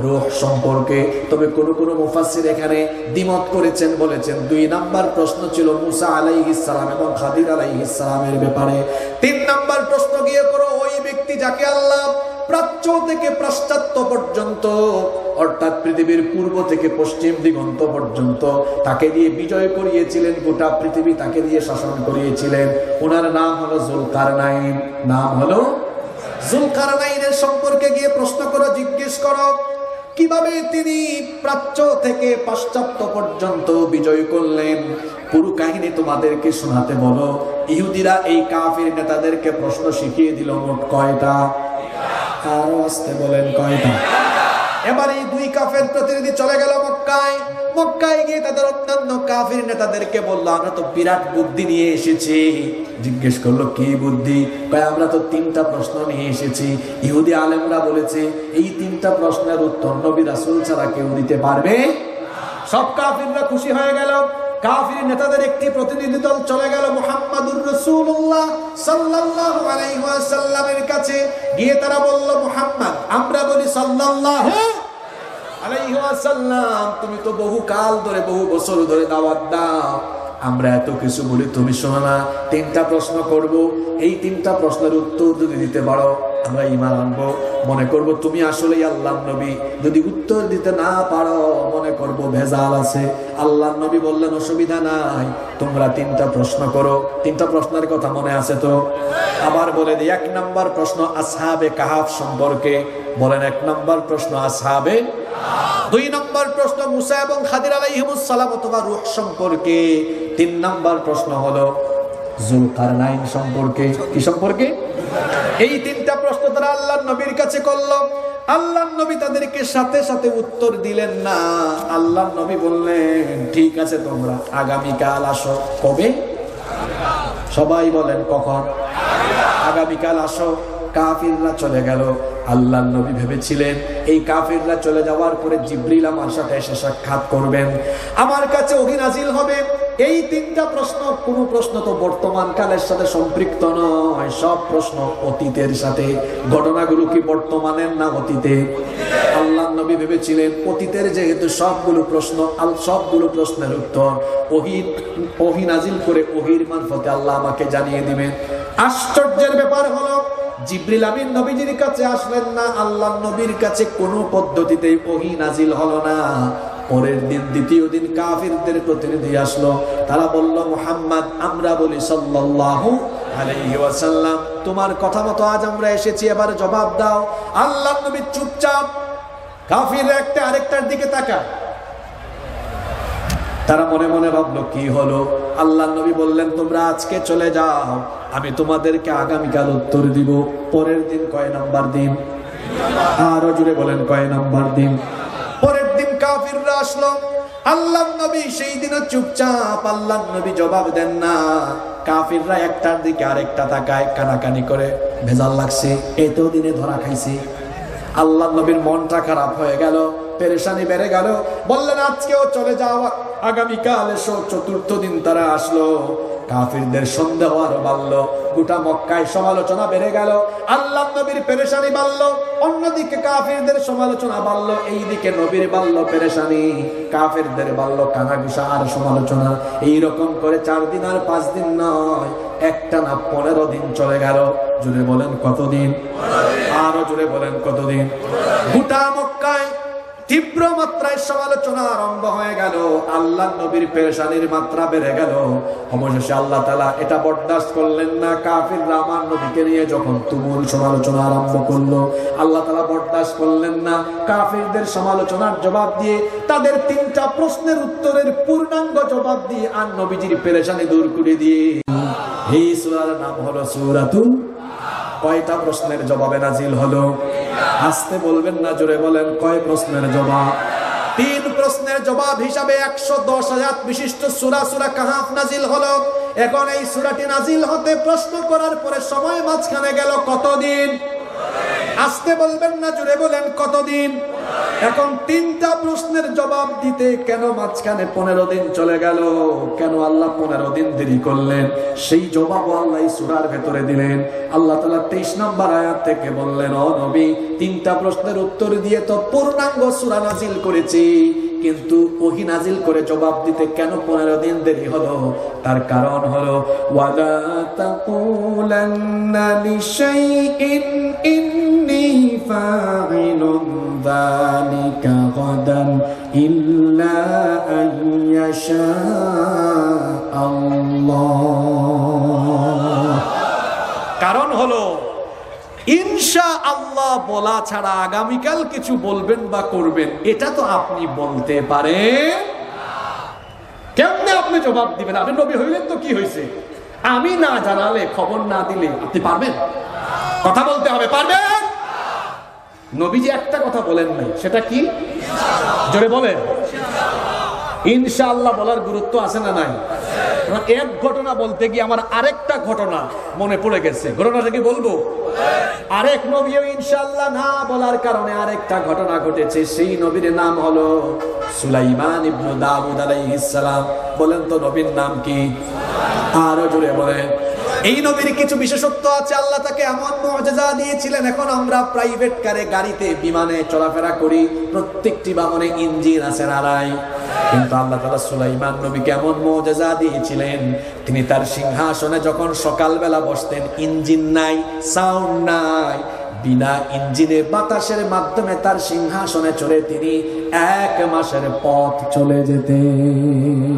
রূহ সম্পর্কে। তবে কোন কোন মুফাসসির এখানে দ্বিমত করেছেন, বলেছেন 2 নাম্বার প্রশ্ন ছিল মুসা আলাইহিস সালাম এবং খাদির আলাইহিস সালামের ব্যাপারে। 3 নাম্বার প্রশ্ন গিয়ে করো ওই ব্যক্তি যাকে আল্লাহ প্রাচ্য থেকে পাশ্চাত্য পর্যন্ত, অর্থাৎ পৃথিবীর পূর্ব থেকে পশ্চিম দিগন্ত পর্যন্ত তাকে দিয়ে বিজয় করিয়েছিলেন, গোটা পৃথিবী তাকে দিয়ে শাসন করিয়েছিলেন। ওনার নাম হলো যুলকারনাইন। নাম হলো যুলকারনাইনের সম্পর্কে গিয়ে প্রশ্ন করো, জিজ্ঞেস করো কিভাবে তিনি প্রাচ্য থেকে পাশ্চাত্য পর্যন্ত বিজয় করলেন। পুরো কাহিনী তোমাদেরকে শোনাতে বলো। ইহুদিরা এই কাফির নেতাদেরকে প্রশ্ন শিখিয়ে দিল। মোট কয়টা? আরো আসতে বলেন, কয়টা? এবার এই 2 কাফের প্রতিনিধি চলে গেল মক্কায়। মক্কায় গিয়ে তাদের অন্যান্য কাফির নেতাদেরকে বললো, আমরা তো বিরাট বুদ্ধি নিয়ে এসেছি। জিজ্ঞেস করলো, কি বুদ্ধি? কয়, আমরা তো 3টা প্রশ্ন নিয়ে এসেছি। ইহুদি আলেমরা বলেছে এই 3টা প্রশ্নের উত্তর নবী রাসূল ছাড়া কেউ দিতে পারবে। সব কাফিররা খুশি হয়ে গেল। কাফির নেতাদের একটি প্রতিনিধি দল চলে গেল মুহাম্মাদুর রাসূলুল্লাহ সাল্লাল্লাহু আলাইহি ওয়াসাল্লামের কাছে। গিয়ে তারা বলল, মুহাম্মদ, আমরা বলি সাল্লাল্লাহু আলাইহি ওয়াসাল্লাম, তুমি তো বহু কাল ধরে, বহু বছর ধরে দাওয়াত দাও, আমরা এত কিছু বলি, তুমি শোনো না। 3টা প্রশ্ন করব, এই 3টা প্রশ্নের উত্তর যদি দিতে পারো আমরা ঈমান আনবো, মনে করব তুমি আসলেই আল্লাহর নবী। যদি উত্তর দিতে না পারো মনে করব ভেজাল আছে। আল্লাহর নবী বললেন, অসুবিধা নাই, তোমরা 3টা প্রশ্ন করো। 3টা প্রশ্নের কথা মনে আছে তো? আবার বলে দিই, 1 নম্বর প্রশ্ন আসহাবে কাহাফ সম্পর্কে, বলেন 1 নম্বর প্রশ্ন আসহাবে। 2 নম্বর প্রশ্ন মুসা এবং খাদির আলাইহিমুস সালাম অথবা রূহ সম্পর্কে। 3 নম্বর প্রশ্ন হলো যুলকারনাইন সম্পর্কে। কি সম্পর্কে? এই 3টা প্রশ্ন তারা আল্লাহর নবীর কাছে করলো। আল্লাহর নবী তাদেরকে সাথে সাথে উত্তর দিলেন না। আল্লাহর নবী বললেন, ঠিক আছে, তোমরা আগামীকাল আসো। কবে? সবাই বলেন কখন? আগামীকাল আসো। কাফিররা চলে গেল। আল্লাহর নবী ভেবেছিলেন এই কাফিররা চলে যাওয়ার পরে জিবরিল আমার সাথে এসে সাক্ষাৎ করবেন, আমার কাছে ওহী নাজিল হবে। এই 3টা প্রশ্ন, কোন প্রশ্ন তো বর্তমান কালের সাথে সম্পৃক্ত নয়, সব প্রশ্ন অতীতের সাথে। ঘটনাগুলো কি বর্তমানের না অতীতে? আল্লাহর নবী ভেবেছিলেন অতীতের যেহেতু সবগুলো প্রশ্ন, সবগুলো প্রশ্নের উত্তর ওহী নাজিল করে ওহীর মারফতে আল্লাহ আমাকে জানিয়ে দিবেন। আশ্চর্যের ব্যাপার হলো জিবরিল আমিন নবীজির কাছে আসলেন না। আল্লাহর নবীর কাছে কোনো পদ্ধতিতেই ওহী নাজিল হলো না। পরের দিন, দ্বিতীয় দিন কাফিরদের প্রতিনিধি আসলো। তারা বলল, মুহাম্মদ, আমরা বলি সাল্লাল্লাহু আলাইহি ওয়াসাল্লাম, তোমার কথা মতো আজ আমরা এসেছি, এবার জবাব দাও। আল্লাহর নবী চুপচাপ। কাফিররা একটা আরেকটার দিকে তাকায়। তারা মনে মনে ভাবলো, কি হলো? আল্লাহর নবী বললেন, তোমরা আজকে চলে যাও, আমি তোমাদেরকে আগামীকাল উত্তর দিব। পরের দিন কয় নাম্বার দিন? আরো জোরে বলেন, কয় নাম্বার দিন? পরের দিন কাফিররা আসলো। আল্লাহর নবী সেই দিনও চুপচাপ। আল্লাহর নবী জবাব দেন না। কাফিররা একটার দিকে আরেকটা তাকায়, কানাকানি করে। ভেজাল লাগছে, এত দিনে ধরা খাইছে। আল্লাহর নবীর মনটা খারাপ হয়ে গেল, পেরেশানি বেড়ে গেল। বললেন, আজকেও চলে যাও, আগামীকাল এসো। 4র্থ দিন তারা আসলো। কাফিরদের সন্দেহ আরো বাড়লো। গোটা মক্কায় সমালোচনা বেড়ে গেল। আল্লাহর নবীর পেরেশানি বাড়লো, অন্যদিকে কাফিরদের সমালোচনা বাড়লো। এইদিকে নবীর বাড়লো পেরেশানি, কাফিরদের বাড়লো কানাঘুষা আর সমালোচনা। এইরকম করে 4 দিন আর 5 দিন নয়, একটানা 15 দিন চলে গেল। জুড়ে বলেন কতদিন? আরো জুড়ে বলেন কতদিন? গোটা মক্কায় তীব্র মাত্রায় সমালোচনা আরম্ভ হয়ে গেল। আল্লাহর নবীর পেরেশানির মাত্রা বেড়ে গেল। অবশেষে আল্লাহ তাআলা এটা বরদাস্ত করলেন না। কাফিররা আমার নবীকে নিয়ে যখন তুমুল সমালোচনা আরম্ভ করলো, আল্লাহ তাআলা বরদাস্ত করলেন না। কাফিরদের সমালোচনার জবাব দিয়ে, তাদের 3টা প্রশ্নের উত্তরের পূর্ণাঙ্গ জবাব দিয়ে আর নবীজির পেরেশানি দূর করে দিয়ে এই সূরার নাম হলো সূরাতুল। কয়টা প্রশ্নের জবাবে নাজিল হলো? আসতে বলবেন না, জোরে বলেন, কয় প্রশ্নের জবাব? 3 প্রশ্নের জবাব হিসাবে 110 আয়াত বিশিষ্ট সূরা কাহাফ নাজিল হলো। এখন এই সূরাটি নাজিল হতে প্রশ্ন করার পরে সময় মাঝখানে গেল কতদিন? আসতে বলবেন না, জোরে বলেন, কতদিন? এখন 3টা প্রশ্নের জবাব দিতে কেন মাঝখানে 15 দিন চলে গেল? কেন আল্লাহ 15 দিন দেরি করলেন? সেই জবাব আল্লাহ এই সূরার ভেতরে দিলেন। আল্লাহ তাআলা 23 নম্বর আয়াত থেকে বললেন, ও নবী, 3টা প্রশ্নের উত্তর দিয়ে তো পূর্ণাঙ্গ সূরা নাজিল করেছি, কিন্তু ওহী নাজিল করে জবাব দিতে কেন 15 দিন দেরি হলো? তার কারণ হলো, ওয়ালা তাকুলান্না লিশাইইন ইন্নী ফাইলুন যালিকা গাদান ইল্লা আইয়াশা আল্লাহ। কারণ হলো, ইনশাআল্লাহ বলা ছাড়া আগামীকাল কিছু বলবেন বা করবেন, এটা তো আপনি বলতে পারেন। কেমনে আপনি জবাব দিবেন? আপনি নবী হইলেন তো কি হয়েছে? আমি না জানালে, খবর না দিলে আপনি পারবেন? কথা বলতে হবে, পারবেন? নবীজি একটা কথা বলেন নাই, সেটা কি? জোরে বলেন। ইনশাআল্লাহ বলার গুরুত্ব আছে না নাই? এখন এক ঘটনা বলতে গিয়ে আমার আরেকটা ঘটনা মনে পড়ে গেছে, ঘটনাটা কি বলবো? আরেক নবীও ইনশাআল্লাহ না বলার কারণে আরেকটা ঘটনা ঘটেছে। সেই নবীর নাম হলো সুলাইমান ইবনে দাউদ আলাইহিস সালাম। বলেন তো নবীর নাম কি? আরো জোরে বলেন। এই নবীর কিছু বিশেষত্ব আছে, আল্লাহ তাকে এমন মুআজিজা দিয়েছিলেন। এখন আমরা প্রাইভেট কারে, গাড়িতে, বিমানে চলাফেরা করি, প্রত্যেকটি বাহনে ইঞ্জিন আছে না নাই? কিন্তু আল্লাহ তাআলা সুলাইমান নবীকে এমন মুআজিজা দিয়েছিলেন, তিনি তার সিংহাসনে যখন সকালবেলা বসতেন, ইঞ্জিন নাই, সাউন্ড নাই, বিনা ইঞ্জিনে বাতাসের মাধ্যমে তার সিংহাসনে চড়ে তিনি 1 মাসের পথ চলে যেতেন।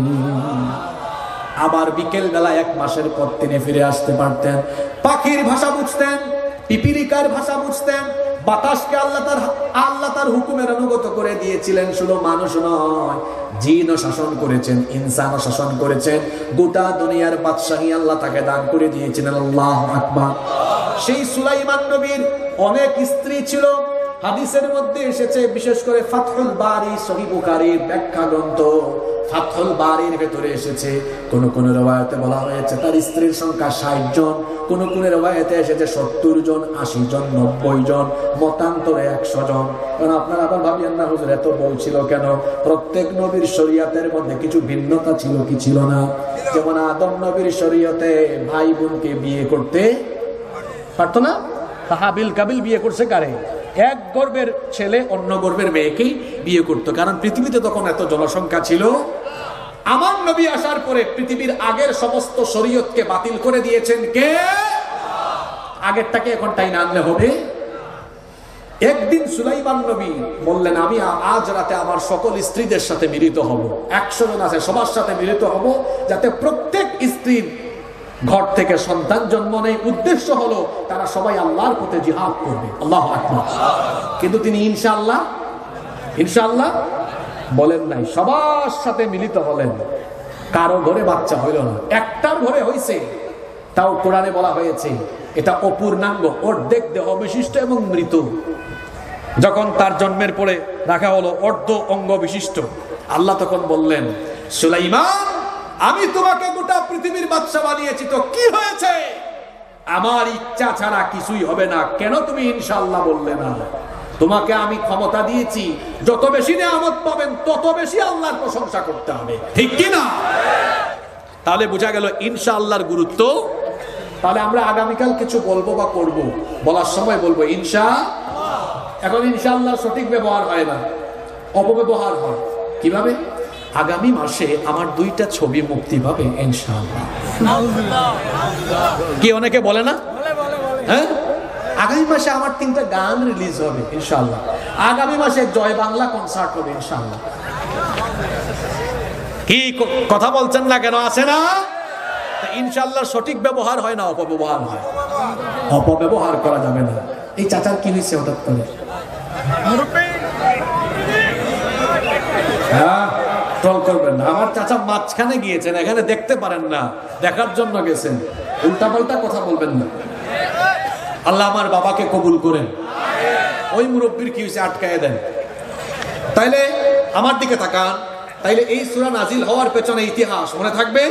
আবার বিকেল বেলা 1 মাসের পর তিনি ফিরে আসতে পারতেন। পাখির ভাষা বুঝতেন, পিপিলিকার ভাষা বুঝতেন, বাতাসকে আল্লাহ তার হুকুমের অনুগত করে দিয়েছিলেন। শুধু মানুষ নয়, জিনও শাসন করেছেন, ইনসানও শাসন করেছেন। গোটা দুনিয়ার বাদশাহী আল্লাহ তাকে দান করে দিয়েছিলেন। আল্লাহু আকবার। সেই সুলাইমান নবীর অনেক স্ত্রী ছিল। হাদিসের মধ্যে এসেছে, বিশেষ করে ফাতহুল বারি, সহিহ বুখারীর ব্যাখ্যা গ্রন্থ ফাতহুল বারির ভেতরে এসেছে, কোন কোন রওয়ায়াতে বলা হয়েছে তার স্ত্রীর সংখ্যা 60 জন, কোন কোন রওয়ায়াতে এসেছে 70 জন, 80 জন, 90 জন, মতান্তরে 100 জন। কারণ আপনারা আবার ভাবিয়েন না হুজুর এত বউ ছিল কেন? প্রত্যেক নবীর শরীয়তের মধ্যে কিছু ভিন্নতা ছিল কি ছিল না? যেমন আদম নবীর শরীয়তে ভাই বোনকে বিয়ে করতে পারতো না। হাবিল কাবিল বিয়ে করছে কারে? এক গর্ভের ছেলে অন্য গর্ভের মেয়েকেই বিয়ে করতো, কারণ পৃথিবীতে তখন এত জনসংখ্যা ছিল। আমার নবী আসার পরে পৃথিবীর আগের সমস্ত শরীয়তকে বাতিল করে দিয়েছেন কে? আগেরটাকে এখন টাই না আনলে হবে। একদিন সুলাইমান নবী বললেন, আমি আজ রাতে আমার সকল স্ত্রীদের সাথে মিলিত হব, 100 জন আছে সবার সাথে মিলিত হব, যাতে প্রত্যেক স্ত্রীর ঘর থেকে সন্তান জন্ম নেয়। উদ্দেশ্য হলো তারা সবাই আল্লাহর পথে জিহাদ করবে। আল্লাহু আকবার। কিন্তু তিনি ইনশাআল্লাহ বলেন নাই, সবার সাথে মিলিত হলেন। কারো ঘরে বাচ্চা হইল না, একটার ঘরে হইছে, তাও কোরআনে বলা হয়েছে এটা অপূর্ণাঙ্গ, অর্ধেক দেহ বিশিষ্ট এবং মৃত। যখন তার জন্মের পরে রাখা হলো অর্ধ অঙ্গ বিশিষ্ট, আল্লাহ তখন বললেন, সুলাইমান আমি তোমাকে গোটা পৃথিবীর বাদশা বানিয়েছি, তো কি হয়েছে? আমার ইচ্ছা ছাড়া কিছুই হবে না, কেন তুমি ইনশাআল্লাহ বললে না? তোমাকে আমি ক্ষমতা দিয়েছি, যত বেশি নিয়ামত পাবেন তত বেশি আল্লাহর প্রশংসা করতে হবে, ঠিক কি না? তাহলে বোঝা গেল ইনশাআল্লাহর গুরুত্ব। তাহলে আমরা আগামীকাল কিছু বলবো বা করব, বলার সময় বলবো ইনশাআল্লাহ। এখন ইনশাআল্লাহ সঠিক ব্যবহার হয় না, অপব্যবহার হয়। কিভাবে? আগামী মাসে আমার 2টা ছবি মুক্তি পাবে ইনশাআল্লাহ। কি অনেকে বলে না? হ্যাঁ, আগামী মাসে আমার 3টা গান রিলিজ হবে ইনশাআল্লাহ। আগামী মাসে জয় বাংলা কনসার্ট হবে ইনশাআল্লাহ। কি কথা বলছেন না কেন? আছে না? ইনশাআল্লাহ সঠিক ব্যবহার হয় না, অপব্যবহার হয়। অপব্যবহার করা যাবে না। এই চাচার কি হয়েছে হঠাৎ করে? হ্যাঁ, ট্রল করবেন না। আমার চাচা মাঝখানে গিয়েছেন, এখানে দেখতে পারেন না, দেখার জন্য গেছেন। উল্টা পাল্টা কথা বলবেন না। আল্লাহ আমার বাবাকে কবুল করেন। ওই মুরব্বীর কি হয়েছে আটকায় দেন। তাইলে আমার দিকে তাকান। তাইলে এই সূরা নাজিল হওয়ার পেছনে ইতিহাস মনে থাকবে।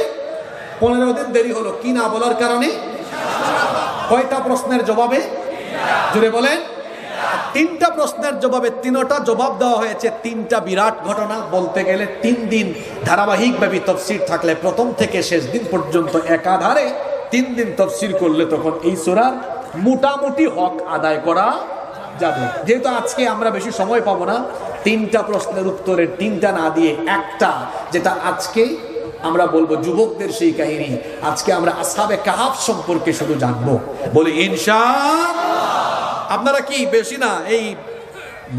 15 দিন দেরি হলো, কি না বলার কারণে? কয়টা প্রশ্নের জবাবে? জোরে বলেন। 3টা প্রশ্নের জবাবে 3টা জবাব দেওয়া হয়েছে। 3টা বিরাট ঘটনা। বলতে গেলে 3 দিন ধারাবাহিকভাবে তাফসীর থাকলে, প্রথম থেকে শেষ দিন পর্যন্ত একাধারে 3 দিন তাফসীর করলে তখন এই সূরার মোটামুটি হক আদায় করা যাবে। যেহেতু আজকে আমরা বেশি সময় পাবো না, 3টা প্রশ্নের উত্তরের 3টা না দিয়ে একটা, যেটা আজকে আমরা বলবো যুবকদের সেই কাহিনী। আজকে আমরা আসহাবে কাহাফ সম্পর্কে শুধু জানবো। বলি ইনশাআল্লাহ। আপনারা কি বেশি না এই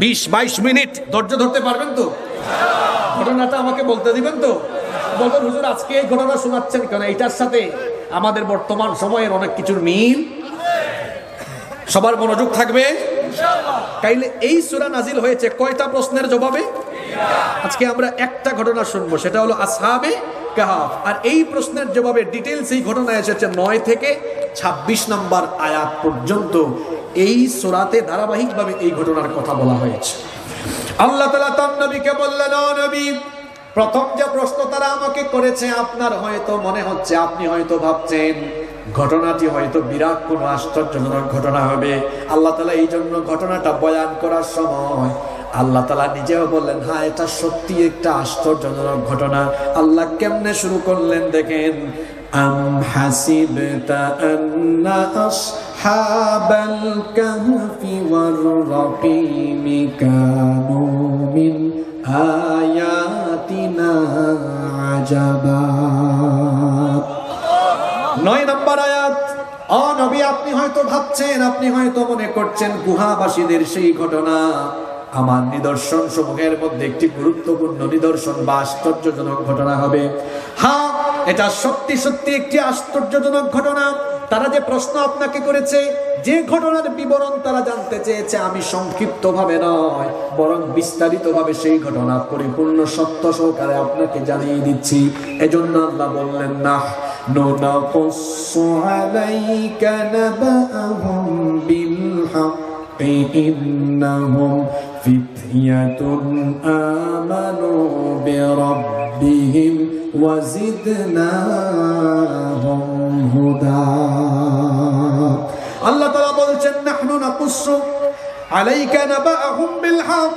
20-22 মিনিট ধৈর্য ধরতে পারবেন তো? ঘটনাটা আমাকে বলতে দিবেন তো? বলবেন হুজুর আজকে এই ঘটনা শোনাচ্ছেন কেন? এটার সাথে আমাদের বর্তমান সময়ের অনেক কিছুর মিল। সবার মনোযোগ থাকবে ইনশাআল্লাহ। তাইলে এই সূরা নাজিল হয়েছে কয়টা প্রশ্নের জবাবে? আজকে আমরা একটা ঘটনা শুনবো, সেটা হলো আসহাবে কাহাফ। আর এই প্রশ্নের জবাবে ডিটেইলস এই ঘটনা এসেছে 9 থেকে 26 নম্বর আয়াত পর্যন্ত। এই সূরাতে ধারাবাহিকভাবে এই ঘটনার কথা বলা হয়েছে। আল্লাহ তাআলা তার নবীকে বললেন, ও নবী প্রথম যে প্রশ্ন তারা আমাকে করেছে, আপনার হয়তো মনে হচ্ছে, আপনি হয়তো ভাবছেন ঘটনাটি হয়তো বিরাট কোনো আশ্চর্যজনক ঘটনা হবে। আল্লাহ তাআলা এই জন্য ঘটনাটা বয়ান করার সময় আল্লাহ তাআলা নিজেও বললেন, হ্যাঁ এটা সত্যি একটা আশ্চর্যজনক ঘটনা। আল্লাহ কেমনে শুরু করলেন দেখেন, আম হাসিবতা আন্না আসহাবাল কাহফি ওয়ার রাকিমি কানু মিন আয়াতিনা আজাবা। 9 নম্বর আয়াত। ও নবী, আপনি হয়তো ভাবছেন, আপনি হয়তো মনে করছেন গুহাবাসীদের সেই ঘটনা আমার নিদর্শন সমূহের মধ্যে একটি গুরুত্বপূর্ণ নিদর্শন বা আশ্চর্যজনক ঘটনা হবে। হ্যাঁ, এটা সত্যি সত্যি একটি আশ্চর্যজনক ঘটনা। তারা যে প্রশ্ন আপনাকে করেছে, যে ঘটনার বিবরণ তারা জানতে চেয়েছে, আমি সংক্ষিপ্ত ভাবে নয় বরং বিস্তারিত ভাবে সেই ঘটনা পরিপূর্ণ সত্য সহকারে আপনাকে জানিয়ে দিচ্ছি। এজন্য আল্লাহ বললেন, না নুনাকুসু আলাইকা নাবাহুম বিল হাক্কি ইন্নাহুম ফিতয়াতুন আমানু বিরাব্বিহিম ওয়া জিদনাহুম হুদা। আল্লাহ তাআলা বলছেন, নাহনু নাকুসু আলাইকা নাবাহুম বিল হক।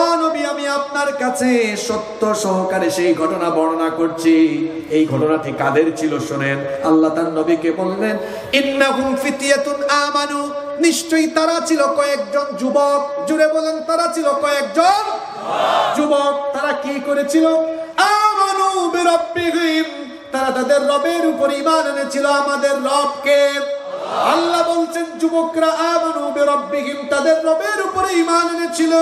ও নবী, আমি আপনার কাছে সত্য সহকারে সেই ঘটনা বর্ণনা করছি। এই ঘটনাটি কাদের ছিল শুনেন। আল্লাহ তার নবীকে বললেন, ইন্নাহুম ফিতয়াতুন আমানু, নিশ্চয়ই তারা ছিল কয়েকজন যুবক। জুড়ে বলেন, তারা ছিল কয়েকজন যুবক। তারা কি করেছিল? আমানু বিরাব্বিহিম, তারা তাদের রবের উপর ঈমান এনেছিল। আমাদের রবকে আল্লাহ বলছেন, যুবকরা আমানু বিরাব্বিহিম, তাদের রবের উপরে ঈমান এনেছিল।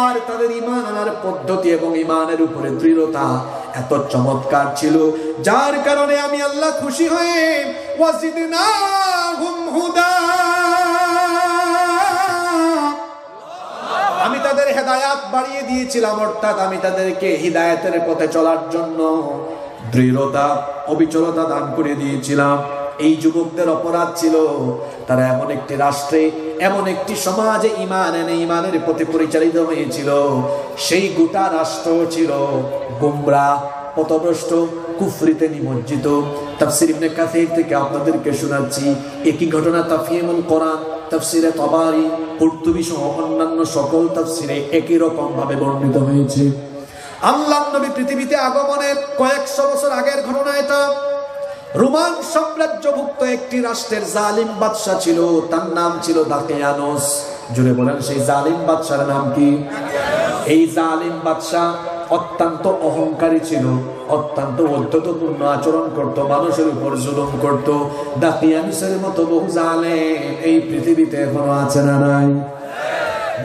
আর তাদের ঈমান আনার পদ্ধতি এবং ঈমানের উপরে দৃঢ়তা এত চমৎকার ছিল, যার কারণে আমি আল্লাহ খুশি হয়ে ওয়াজিদনাহুম হুদা, আমি তাদের হেদায়াত বাড়িয়ে দিয়েছিলাম। অর্থাৎ আমি তাদেরকে হিদায়াতের পথে চলার জন্য দৃঢ়তা, অবিচলতা দান করে দিয়েছিলাম। এই যুবকদের অপরাধ ছিল, তারা এমন একটি রাষ্ট্রে, এমন একটি সমাজে ঈমান এনে ঈমানের পথে পরিচালিত হয়েছিল, সেই গোটা রাষ্ট্র ছিল গোমরাহ, পথভ্রষ্ট, কুফরিতে নিমজ্জিত। তাফসীর ইবনে কাসির থেকে আপনাদেরকে শোনাচ্ছি। একই ঘটনা তাফহিমুল কোরআন, তাফসীরে তাবারি, কুরতুবী সহ অন্যান্য সকল তাফসীরে একই রকম ভাবে বর্ণিত হয়েছে। আল্লাহর নবী পৃথিবীতে আগমনের কয়েকশো বছর আগের ঘটনা এটা। রোমান সাম্রাজ্যভুক্ত একটি রাষ্ট্রের জালিম বাদশা ছিল, তার নাম ছিল দাকিয়ানুস। জুড়ে বলেন, সেই জালিম বাদশার নাম কি? এই জালিম বাদশা অত্যন্ত অহংকারী ছিল, অত্যন্ত উদ্ধতপূর্ণ আচরণ করত, মানুষের উপর জুলুম করত। দাকিয়ানুসের মতো বহু জালেম এই পৃথিবীতে এখনো আছে না নাই?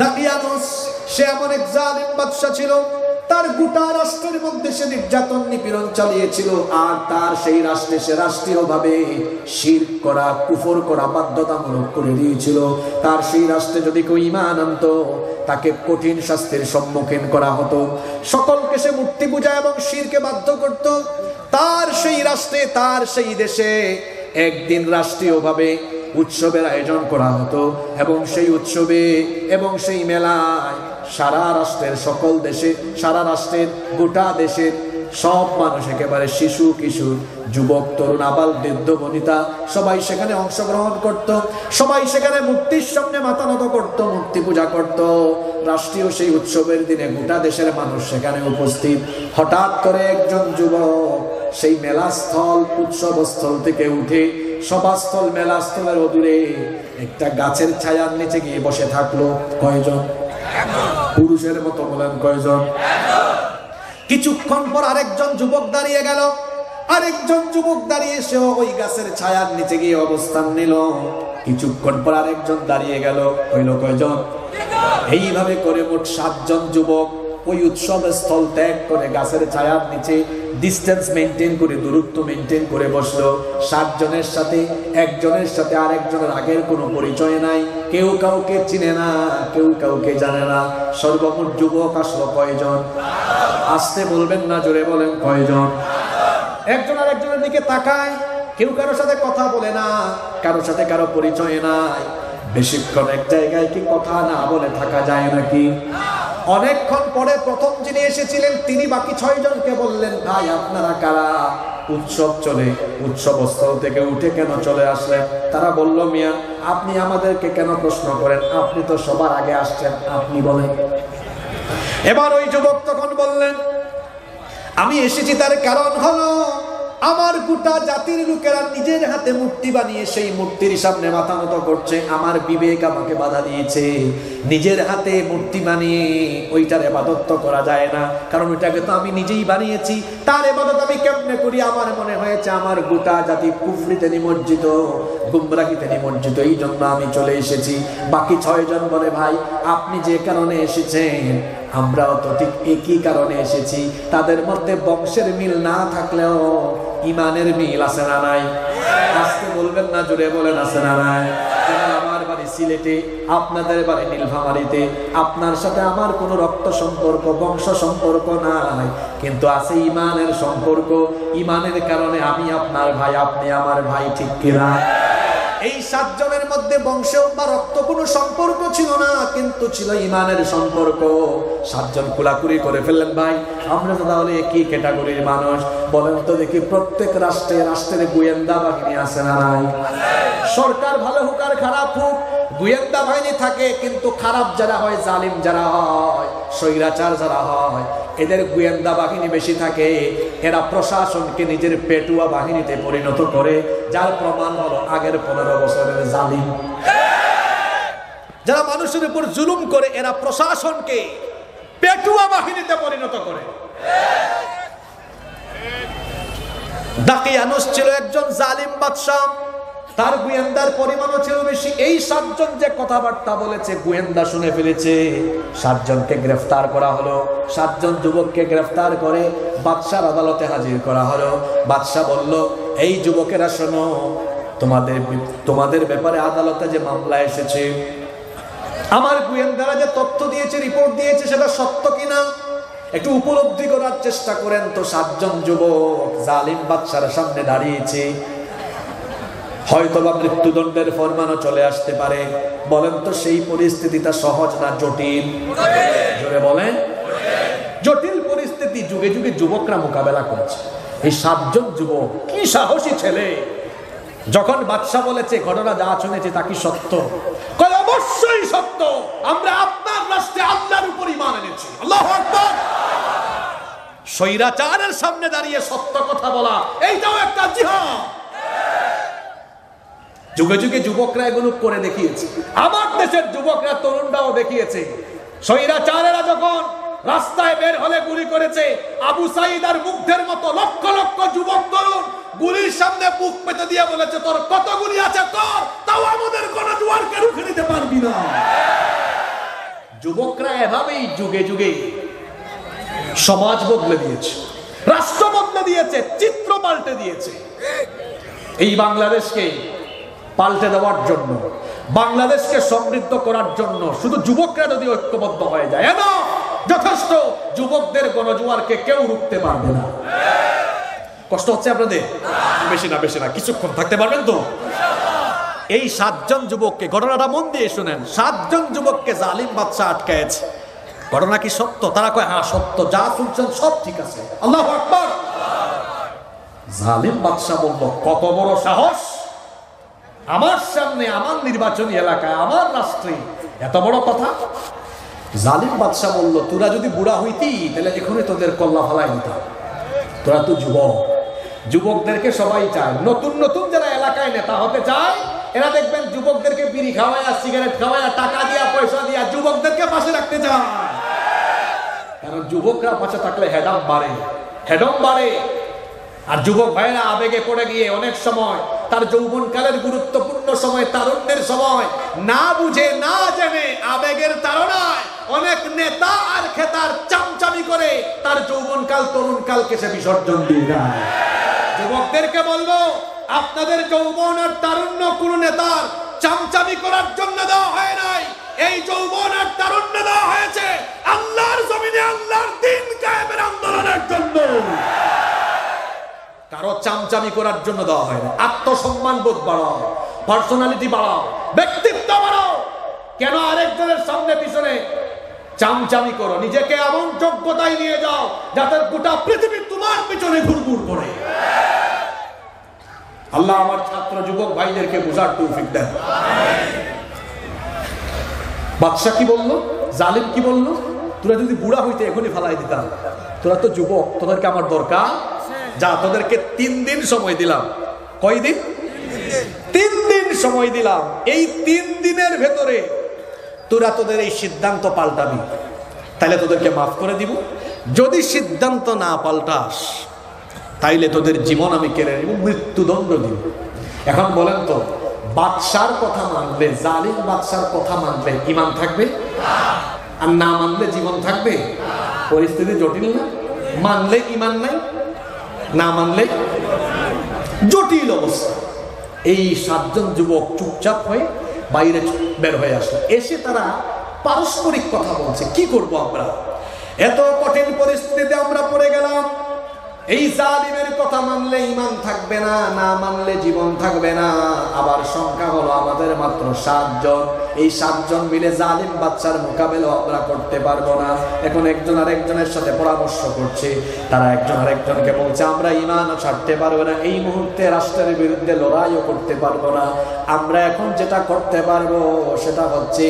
দাকিয়ানুস সে এমন এক জালিম বাদশা ছিল, তার গোটা রাষ্ট্রের মধ্যে সে নির্যাতন নিপীড়ন চালিয়েছিল। আর তার সেই রাষ্ট্রে সে রাষ্ট্রীয়ভাবে শিরক করা, কুফর করা বাধ্যতামূলক করে দিয়েছিল। তার সেই রাষ্ট্রে যদি কেউ ঈমান আনতো, তাকে কঠিন শাস্তির সম্মুখীন করা হতো। সকলকে সে মূর্তি পূজা এবং শিরকে বাধ্য করত। তার সেই রাষ্ট্রে, তার সেই দেশে একদিন রাষ্ট্রীয়ভাবে উৎসবের আয়োজন করা হতো, এবং সেই উৎসবে এবং সেই মেলায় সারা রাষ্ট্রের সকল দেশে, সারা রাষ্ট্রের গোটা দেশের সব মানুষ, একেবারে শিশু, কিশোর, যুবক, তরুণ, আবাল, বৃদ্ধ, বনিতা, সবাই সেখানে অংশগ্রহণ করত। সবাই সেখানে মূর্তির সামনে মাথা নত করত, মূর্তি পূজা করত। রাষ্ট্রীয় সেই উৎসবের দিনে গোটা দেশের মানুষ সেখানে উপস্থিত। হঠাৎ করে একজন যুবক সেই মেলাস্থল, উৎসবস্থল থেকে উঠে সভাস্থল, মেলাস্থলের অদূরে একটা গাছের ছায়ার নিচে গিয়ে বসে থাকলো। কয়জন? পুরুষের মতো বলেন, কয়জন? কিছুক্ষণ পর আরেকজন যুবক দাঁড়িয়ে গেল। আরেকজন যুবক দাঁড়িয়ে সেও ওই গাছের ছায়ার নিচে গিয়ে অবস্থান নিল। কিছুক্ষণ পর আরেকজন দাঁড়িয়ে গেল। হইল কয়জন? এইভাবে করে মোট 7 জন যুবক ওই উৎসব স্থল ত্যাগ করে গাছের ছায়ার নিচে ডিস্টেন্স মেনটেন করে, দূরত্ব মেনটেন করে বসলো। 7 জনের সাথে একজনের সাথে আরেকজনের আগের কোনো পরিচয় নাই, কেউ কাউকে চিনে না, কেউ কাউকে জানে না। সর্বমোট যুবক আসলো কয়জন? আসতে বলবেন না, জোরে বলেন, কয়জন? একজন আরেকজনের দিকে তাকায়, কেউ কারোর সাথে কথা বলে না, কারোর সাথে কারো পরিচয় নাই। বেশিক্ষণ এক জায়গায় কি কথা না বলে থাকা যায় নাকি? অনেকক্ষণ পরে প্রথম যিনি এসেছিলেন তিনি বাকি 6 জনকে বললেন, ভাই আপনারা কারা? উৎসব চলে, উৎসবস্থল থেকে উঠে কেন চলে আসলেন? তারা বলল, মিয়া আপনি আমাদেরকে কেন প্রশ্ন করেন? আপনি তো সবার আগে আসছেন, আপনি বলেন। এবার ওই যুবক তখন বললেন, আমি এসেছি তার কারণ হলো আমার গোটা জাতির লোকেরা নিজের হাতে মূর্তি বানিয়ে সেই মূর্তির সামনে মাথা নত করছে। আমার বিবেক আমাকে বাধা দিয়েছে। নিজের হাতে মূর্তি বানিয়ে ওইটার ইবাদত তো করা যায় না, কারণ ওইটাকে তো আমি নিজেই বানিয়েছি। তার ইবাদত আমি কেমনে করি? আমার মনে হয়েছে আমার গোটা জাতি কুফরিতে নিমজ্জিত, গুমরাহিতে নিমজ্জিত, এই জন্য আমি চলে এসেছি। বাকি 6 জন বলে, ভাই আপনি যে কারণে এসেছেন আমরাও তো ঠিক একই কারণে এসেছি। তাদের মধ্যে বংশের মিল না থাকলেও ইমানের মিল আছে না নাই? আজকে বলবেন না, জোরে বলেন আছে না নাই? আমার বাড়ি সিলেটে, আপনাদের বাড়ি নীলফামারীতে, আপনার সাথে আমার কোনো রক্ত সম্পর্ক, বংশ সম্পর্ক নাই, কিন্তু আছে ইমানের সম্পর্ক। ইমানের কারণে আমি আপনার ভাই, আপনি আমার ভাই, ঠিক কিনা? এই 7 জনের মধ্যে বংশ বা রক্ত কোনো সম্পর্ক ছিল না, কিন্তু ছিল ইমানের সম্পর্ক। 7 জন কুলাকুলি করে ফেললেন, ভাই আমরা তো তাহলে একই ক্যাটাগরির মানুষ। বলেন তো দেখি, প্রত্যেক রাষ্ট্রের গোয়েন্দা বাহিনী আছে না নাই? সরকার ভালো হোক আর খারাপ হোক, গোয়েন্দা বাহিনী থাকে, কিন্তু খারাপ যারা হয়, জালিম যারা হয়, স্বৈরাচার যারা হয়, এদের গোয়েন্দা বাহিনী বেশি থাকে। এরা প্রশাসনকে নিজের পেটুয়া বাহিনীতে পরিণত করে, যার প্রমাণ হলো আগের 15 বছরের জালিম। যারা মানুষের উপর জুলুম করে, এরা প্রশাসনকে পেটুয়া বাহিনীতে পরিণত করে। দাকিয়ানুস ছিল একজন জালিম বাদশা, তার গোয়েন্দার পরিমাণও ছিল বেশি। এই 7 জন যে কথাবার্তা বলেছে, গোয়েন্দা শুনে ফেলেছে। 7 জনকে গ্রেফতার করা হলো। 7 জন যুবককে গ্রেফতার করে বাদশার আদালতে হাজির করা হলো। বাদশা বলল, এই যুবকেরা শোনো, তোমাদের ব্যাপারে আদালতে যে মামলা এসেছে, আমার গোয়েন্দারা যে তথ্য দিয়েছে, রিপোর্ট দিয়েছে, সেটা সত্য কিনা একটু উপলব্ধি করার চেষ্টা করেন। তো 7 জন যুবক জালিম বাদশার সামনে দাঁড়িয়েছে, হয়তোবা মৃত্যুদণ্ডের ফরমানও চলে আসতে পারে। বলেন তো সেই পরিস্থিতিটা সহজ না জটিল? জোরে বলেন। জটিল পরিস্থিতি যুগে যুগে যুবকরা মোকাবেলা করেছে। এই 7 জন যুবক কি সাহসী ছেলে! যখন বাদশা বলেছে ঘটনা যা শুনেছে তা কি সত্য? কয় অবশ্যই সত্য, আমরা আপনার রাষ্ট্রে আল্লাহর উপর ঈমান এনেছি। আল্লাহু আকবার। স্বৈরাচারের সামনে দাঁড়িয়ে সত্য কথা বলা, এইটাও একটা জিহাদ। যুগে যুগে যুবকরা এগুলো করে দেখিয়েছে। আমার দেশের যুবকরা, তরুণরাও দেখিয়েছে। স্বৈরাচারেরা যখন রাস্তায় বের হলে গুলি করেছে, আবু সাঈদ আর মুগ্ধের মতো লক্ষ লক্ষ যুবক তরুণ গুলির সামনে বুক পেতে দিয়ে বলেছে, তোর কত গুলি আছে কর, তাও আমাদের গণজোয়ারকে রুখে নিতে পারবি না। যুবকরা এভাবেই যুগে যুগে সমাজ বদলে দিয়েছে, রাষ্ট্র বদলে দিয়েছে, চিত্র পাল্টে দিয়েছে। এই বাংলাদেশকে পাল্টে দেওয়ার জন্য, বাংলাদেশকে সমৃদ্ধ করার জন্য শুধু যুবকরা যদি ঐক্যবদ্ধ হয়ে যায়, যথেষ্ট। যুবকদের গণজোয়ারকে কেউ রুখতে পারবে না। কষ্ট হচ্ছে আপনাদের? বেশি না, কিছুক্ষণ থাকতে পারবেন তো? এই 7 জন যুবককে, ঘটনাটা মন দিয়ে শুনেন, 7 জন যুবককে জালিম বাদশা আটকায়ছে। ঘটনা কি সত্য? তারা কয় হ্যাঁ সত্য, যা শুনছেন সব ঠিক আছে। আল্লাহু আকবার। জালিম বাদশা বলল, কত বড় সাহস! আমার সামনে, আমার নির্বাচনী এলাকায়, আমার রাষ্ট্রে এত বড় কথা! জালিম বাদশা বলল, তোরা যদি বুড়া হইতি তাহলে এখনই তোদের কল্লা ফালাই দিতাম। তোরা তো যুবক, যুবকদেরকে সবাই চায়। নতুন নতুন যারা এলাকায় নেতা হতে চায়, এরা দেখবেন যুবকদেরকে বিড়ি খাওয়ায়, সিগারেট খাওয়ায়, টাকা দিয়া, পয়সা দিয়া যুবকদেরকে পাশে রাখতে চায়। কারণ যুবকরা পাশে থাকলে হেডম বাড়ে। আর যুবক ভাইরা আবেগে পড়ে গিয়ে অনেক সময় তার যৌবনকালের গুরুত্বপূর্ণ সময়, তারুণ্যের সময়, না বুঝে না জেনে আবেগের তাড়নায় অনেক নেতা আর খেতার চামচামি করে তার যৌবনকাল, তরুণকালকে সে বিসর্জন দিয়ে দেয়। যুবকদেরকে বলবো, আপনাদের যৌবন আর তারুণ্য কোন নেতার চামচামি করার জন্য দেওয়া হয় নাই। এই যৌবন আর তারুণ্য দেওয়া হয়েছে আল্লাহর জমিনে আল্লাহর দ্বীন কায়েমের আন্দোলনের জন্য। কারো চামচামি করার জন্য দেওয়া হয় না। আত্মসম্মান বোধ বাড়াও, পার্সোনালিটি বাড়াও, ব্যক্তিত্ব বাড়াও। কেন আরেকজনের সামনে পিছনে চামচামি করো, নিজেকে এমন যোগ্যতায় নিয়ে যাও যাতে গোটা পৃথিবী তোমার পিছনে ঘুরঘুর করে। আল্লাহ আমার ছাত্র যুবক ভাইদেরকে বোঝার তৌফিক দেন। বাদশা কি বললো, জালিম কি বললো, তোরা যদি বুড়া হইতে এখনই ফালাই দিতাম, তোরা তো যুবক, তোদেরকে আমার দরকার, যা তোদেরকে 3 দিন সময় দিলাম। কয়দিন? 3 দিন সময় দিলাম। এই 3 দিনের ভেতরে তোরা তোদের এই সিদ্ধান্ত পাল্টাবি, তাইলে তোদেরকে মাফ করে দিব। যদি সিদ্ধান্ত না পাল্টাস তাইলে তোদের জীবন আমি কেড়ে নিব, মৃত্যুদণ্ড দিব। এখন বলেন তো, বাদশার কথা মানলে, জালিম বাদশার কথা মানলে ঈমান থাকবে, আর না মানলে জীবন থাকবে? পরিস্থিতি জটিল না? মানলে ঈমান নাই, না মানলে জটিল অবস্থা। এই 7 জন যুবক চুপচাপ হয়ে বাইরে বের হয়ে আসলো। এসে তারা পারস্পরিক কথা বলছে, কি করব আমরা, এত কঠিন পরিস্থিতিতে আমরা পড়ে গেলাম। এই জালিমের কথা মানলে ঈমান থাকবে না, না মানলে জীবন থাকবে না। আবার সংখ্যা হলো আমাদের মাত্র 7 জন। এই 7 জন মিলে জালিম বাদশার মোকাবেলা আমরা করতে পারবো না। এখন একজন আরেকজনের সাথে পরামর্শ করছে। তারা একজন আরেকজনকে বলছে, আমরা ঈমানও ছাড়তে পারবো না, এই মুহূর্তে রাষ্ট্রের বিরুদ্ধে লড়াইও করতে পারবো না। আমরা এখন যেটা করতে পারবো সেটা হচ্ছে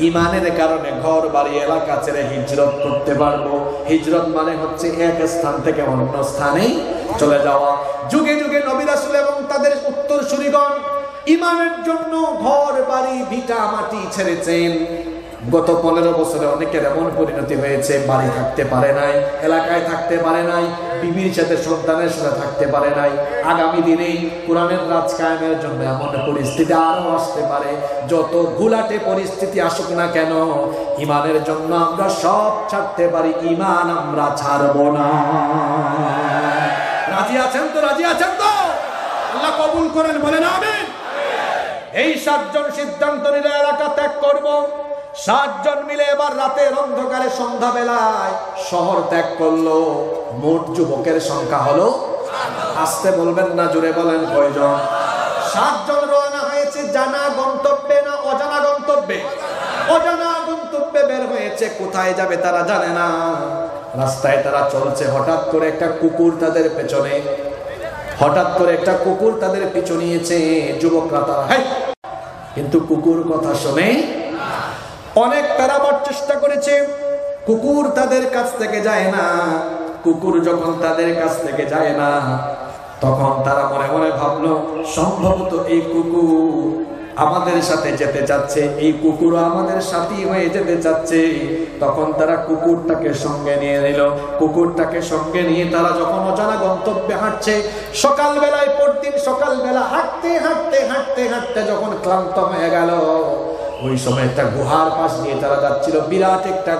ঈমানের কারণে ঘর বাড়ি এলাকা ছেড়ে হিজরত করতে পারবো। হিজরত মানে হচ্ছে এক স্থান থেকে অন্য স্থানে চলে যাওয়া। যুগে যুগে নবী রাসূল এবং তাদের উত্তরসূরিগণ ঈমানের জন্য ঘর বাড়ি ভিটা মাটি ছেড়েছেন। গত 15 বছরে অনেকের এমন পরিণতি হয়েছে, বাড়ি থাকতে পারে নাই, এলাকায় থাকতে পারে নাই, বিবির সাথে সন্তানের সাথে থাকতে পারে নাই। আগামী দিনে কোরআনের রাজ কায়েমের জন্য এমন পরিস্থিতি আরো আসতে পারে। যত ঘোলাটে পরিস্থিতি আসুক না কেন, ঈমানের জন্য আমরা সব ছাড়তে পারি, ঈমান আমরা ছাড়বো না। রাজি আছেন তো? রাজি আছেন তো? আল্লাহ কবুল করেন, বলেন আমিন। এই 7 জন সিদ্ধান্ত নিলে এলাকা ত্যাগ করব। 7 জন মিলে এবার রাতের অন্ধকারে সন্ধ্যা বেলায় শহর ত্যাগ করলো। মোট যুবকের সংখ্যা হলো, আসতে বলবেন না, জোরে বলেন কয়জন? 7 জন রওনা হয়েছে জানা গন্তব্যে না অজানা গন্তব্যে? অজানা গন্তব্যে বের হয়েছে। কোথায় যাবে তারা জানে না। রাস্তায় তারা চলছে, হঠাৎ করে একটা কুকুর তাদের পেছনে, পিছু নিয়েছে। যুবকরা তারা কিন্তু কুকুর কথা শুনে অনেক তাড়াবার চেষ্টা করেছে, কুকুর তাদের কাছ থেকে যায় না। কুকুর যখন তাদের কাছ থেকে যায় না, তখন তারা মনে মনে ভাবলো, সম্ভবত এই কুকুর আমাদের সাথে যেতে চাচ্ছে, এই কুকুর আমাদের সাথী হয়ে যেতে চাচ্ছে। তখন তারা কুকুরটাকে সঙ্গে নিয়ে নিল। কুকুরটাকে সঙ্গে নিয়ে তারা যখন অজানা গন্তব্যে হাঁটছে, সকালবেলায়, পরদিন সকালবেলা হাঁটতে হাঁটতে হাঁটতে হাঁটতে যখন ক্লান্ত হয়ে গেল, ওই সময় একটা গুহার পাশ দিয়ে তারা যাচ্ছিল। বিরাট একটা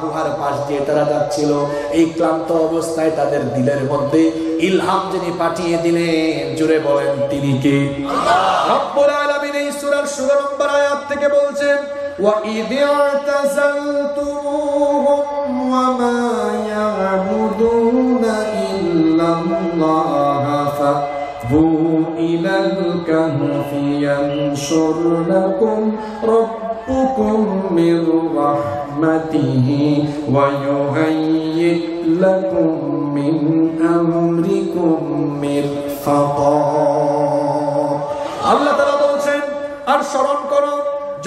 গুহার পাশ দিয়ে তারা যাচ্ছিল। এই ক্লান্ত অবস্থায় তাদের দিলের মধ্যে ইলহাম যিনি পাঠিয়ে দিলেন, জুড়ে বলেন তিনি কে? রব্বুল আলামিন এই সূরার 16 নম্বর আয়াত থেকে বলছেন, ওয়া ইযআতাযালতুমুহুম ওয়া মা ইয়াবুদুনা ইল্লাল্লাহ فَاذْهَبُوا إِلَى الْكَهْفِ يَنشُرْ لَكُمْ رَبُّكُمْ مِنْ رَحْمَتِهِ وَيُهَيِّئْ لَكُمْ مِنْ أَمْرِكُمْ مِرْفَقًا। আল্লাহ তাআলা বলছেন, আর স্মরণ করো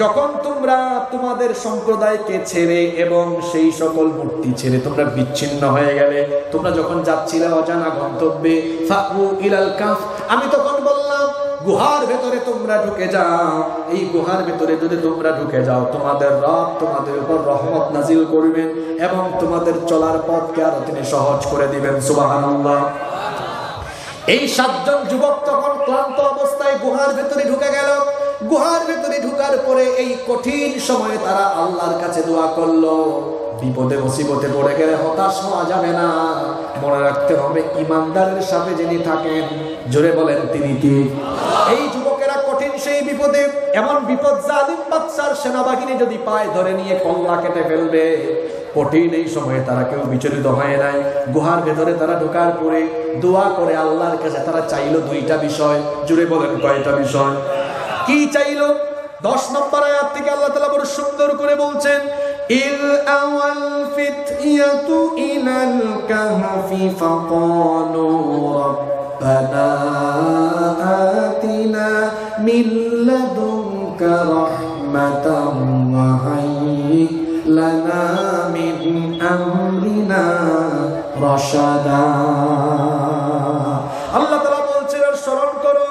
যখন তোমরা তোমাদের সম্প্রদায়কে ছেড়ে এবং সেই সকল মূর্তি ছেড়ে তোমরা বিচ্ছিন্ন হয়ে গেলে, তোমরা যখন যাচ্ছিলে অজানা গন্তব্যে, ফাকু ইলাল কাফ, আমি তখন বললাম গুহার ভেতরে তোমরা ঢুকে যাও। এই গুহার ভেতরে যদি তোমরা ঢুকে যাও, তোমাদের রব তোমাদের উপর রহমত নাজিল করবেন এবং তোমাদের চলার পথকে আরো তিনি সহজ করে দিবেন। সুবহানাল্লাহ। এই 7 জন যুবক তখন ক্লান্ত অবস্থায় গুহার ভেতরে ঢুকে গেল। গুহার ভেতরে ঢুকার পরে এই কঠিন সময়ে তারা আল্লাহর কাছে দোয়া করলো। বিপদে মুসিবতে পড়ে গেলে হতাশ হওয়া যাবে না, মনে রাখতে হবে ইমানদারের সাথে যিনি থাকেন, জোরে বলেন তিনি কি? এই যুবকেরা কঠিন সেই বিপদে, এমন বিপদ জালিম বাদশার সেনাবাহিনী যদি পায় ধরে নিয়ে কল্লা কেটে ফেলবে। কঠিন এই সময়ে তারা কেউ বিচলিত হয় নাই। গুহার ভেতরে তারা ঢোকার পরে দোয়া করে আল্লাহর কাছে তারা চাইলো 2টা বিষয়। জুড়ে বলেন কয়টা বিষয়? কি চাইলো? 10 নম্বর আয়াত থেকে আল্লাহ তাআলা বড় সুন্দর করে বলছেন, إذ أوى الفتية إلى الكهف فقالوا ربنا آتنا من لدنك رحمة وهيئ لنا من أمرنا رشدا আল্লাহ তাআলা বলছেন স্মরণ করো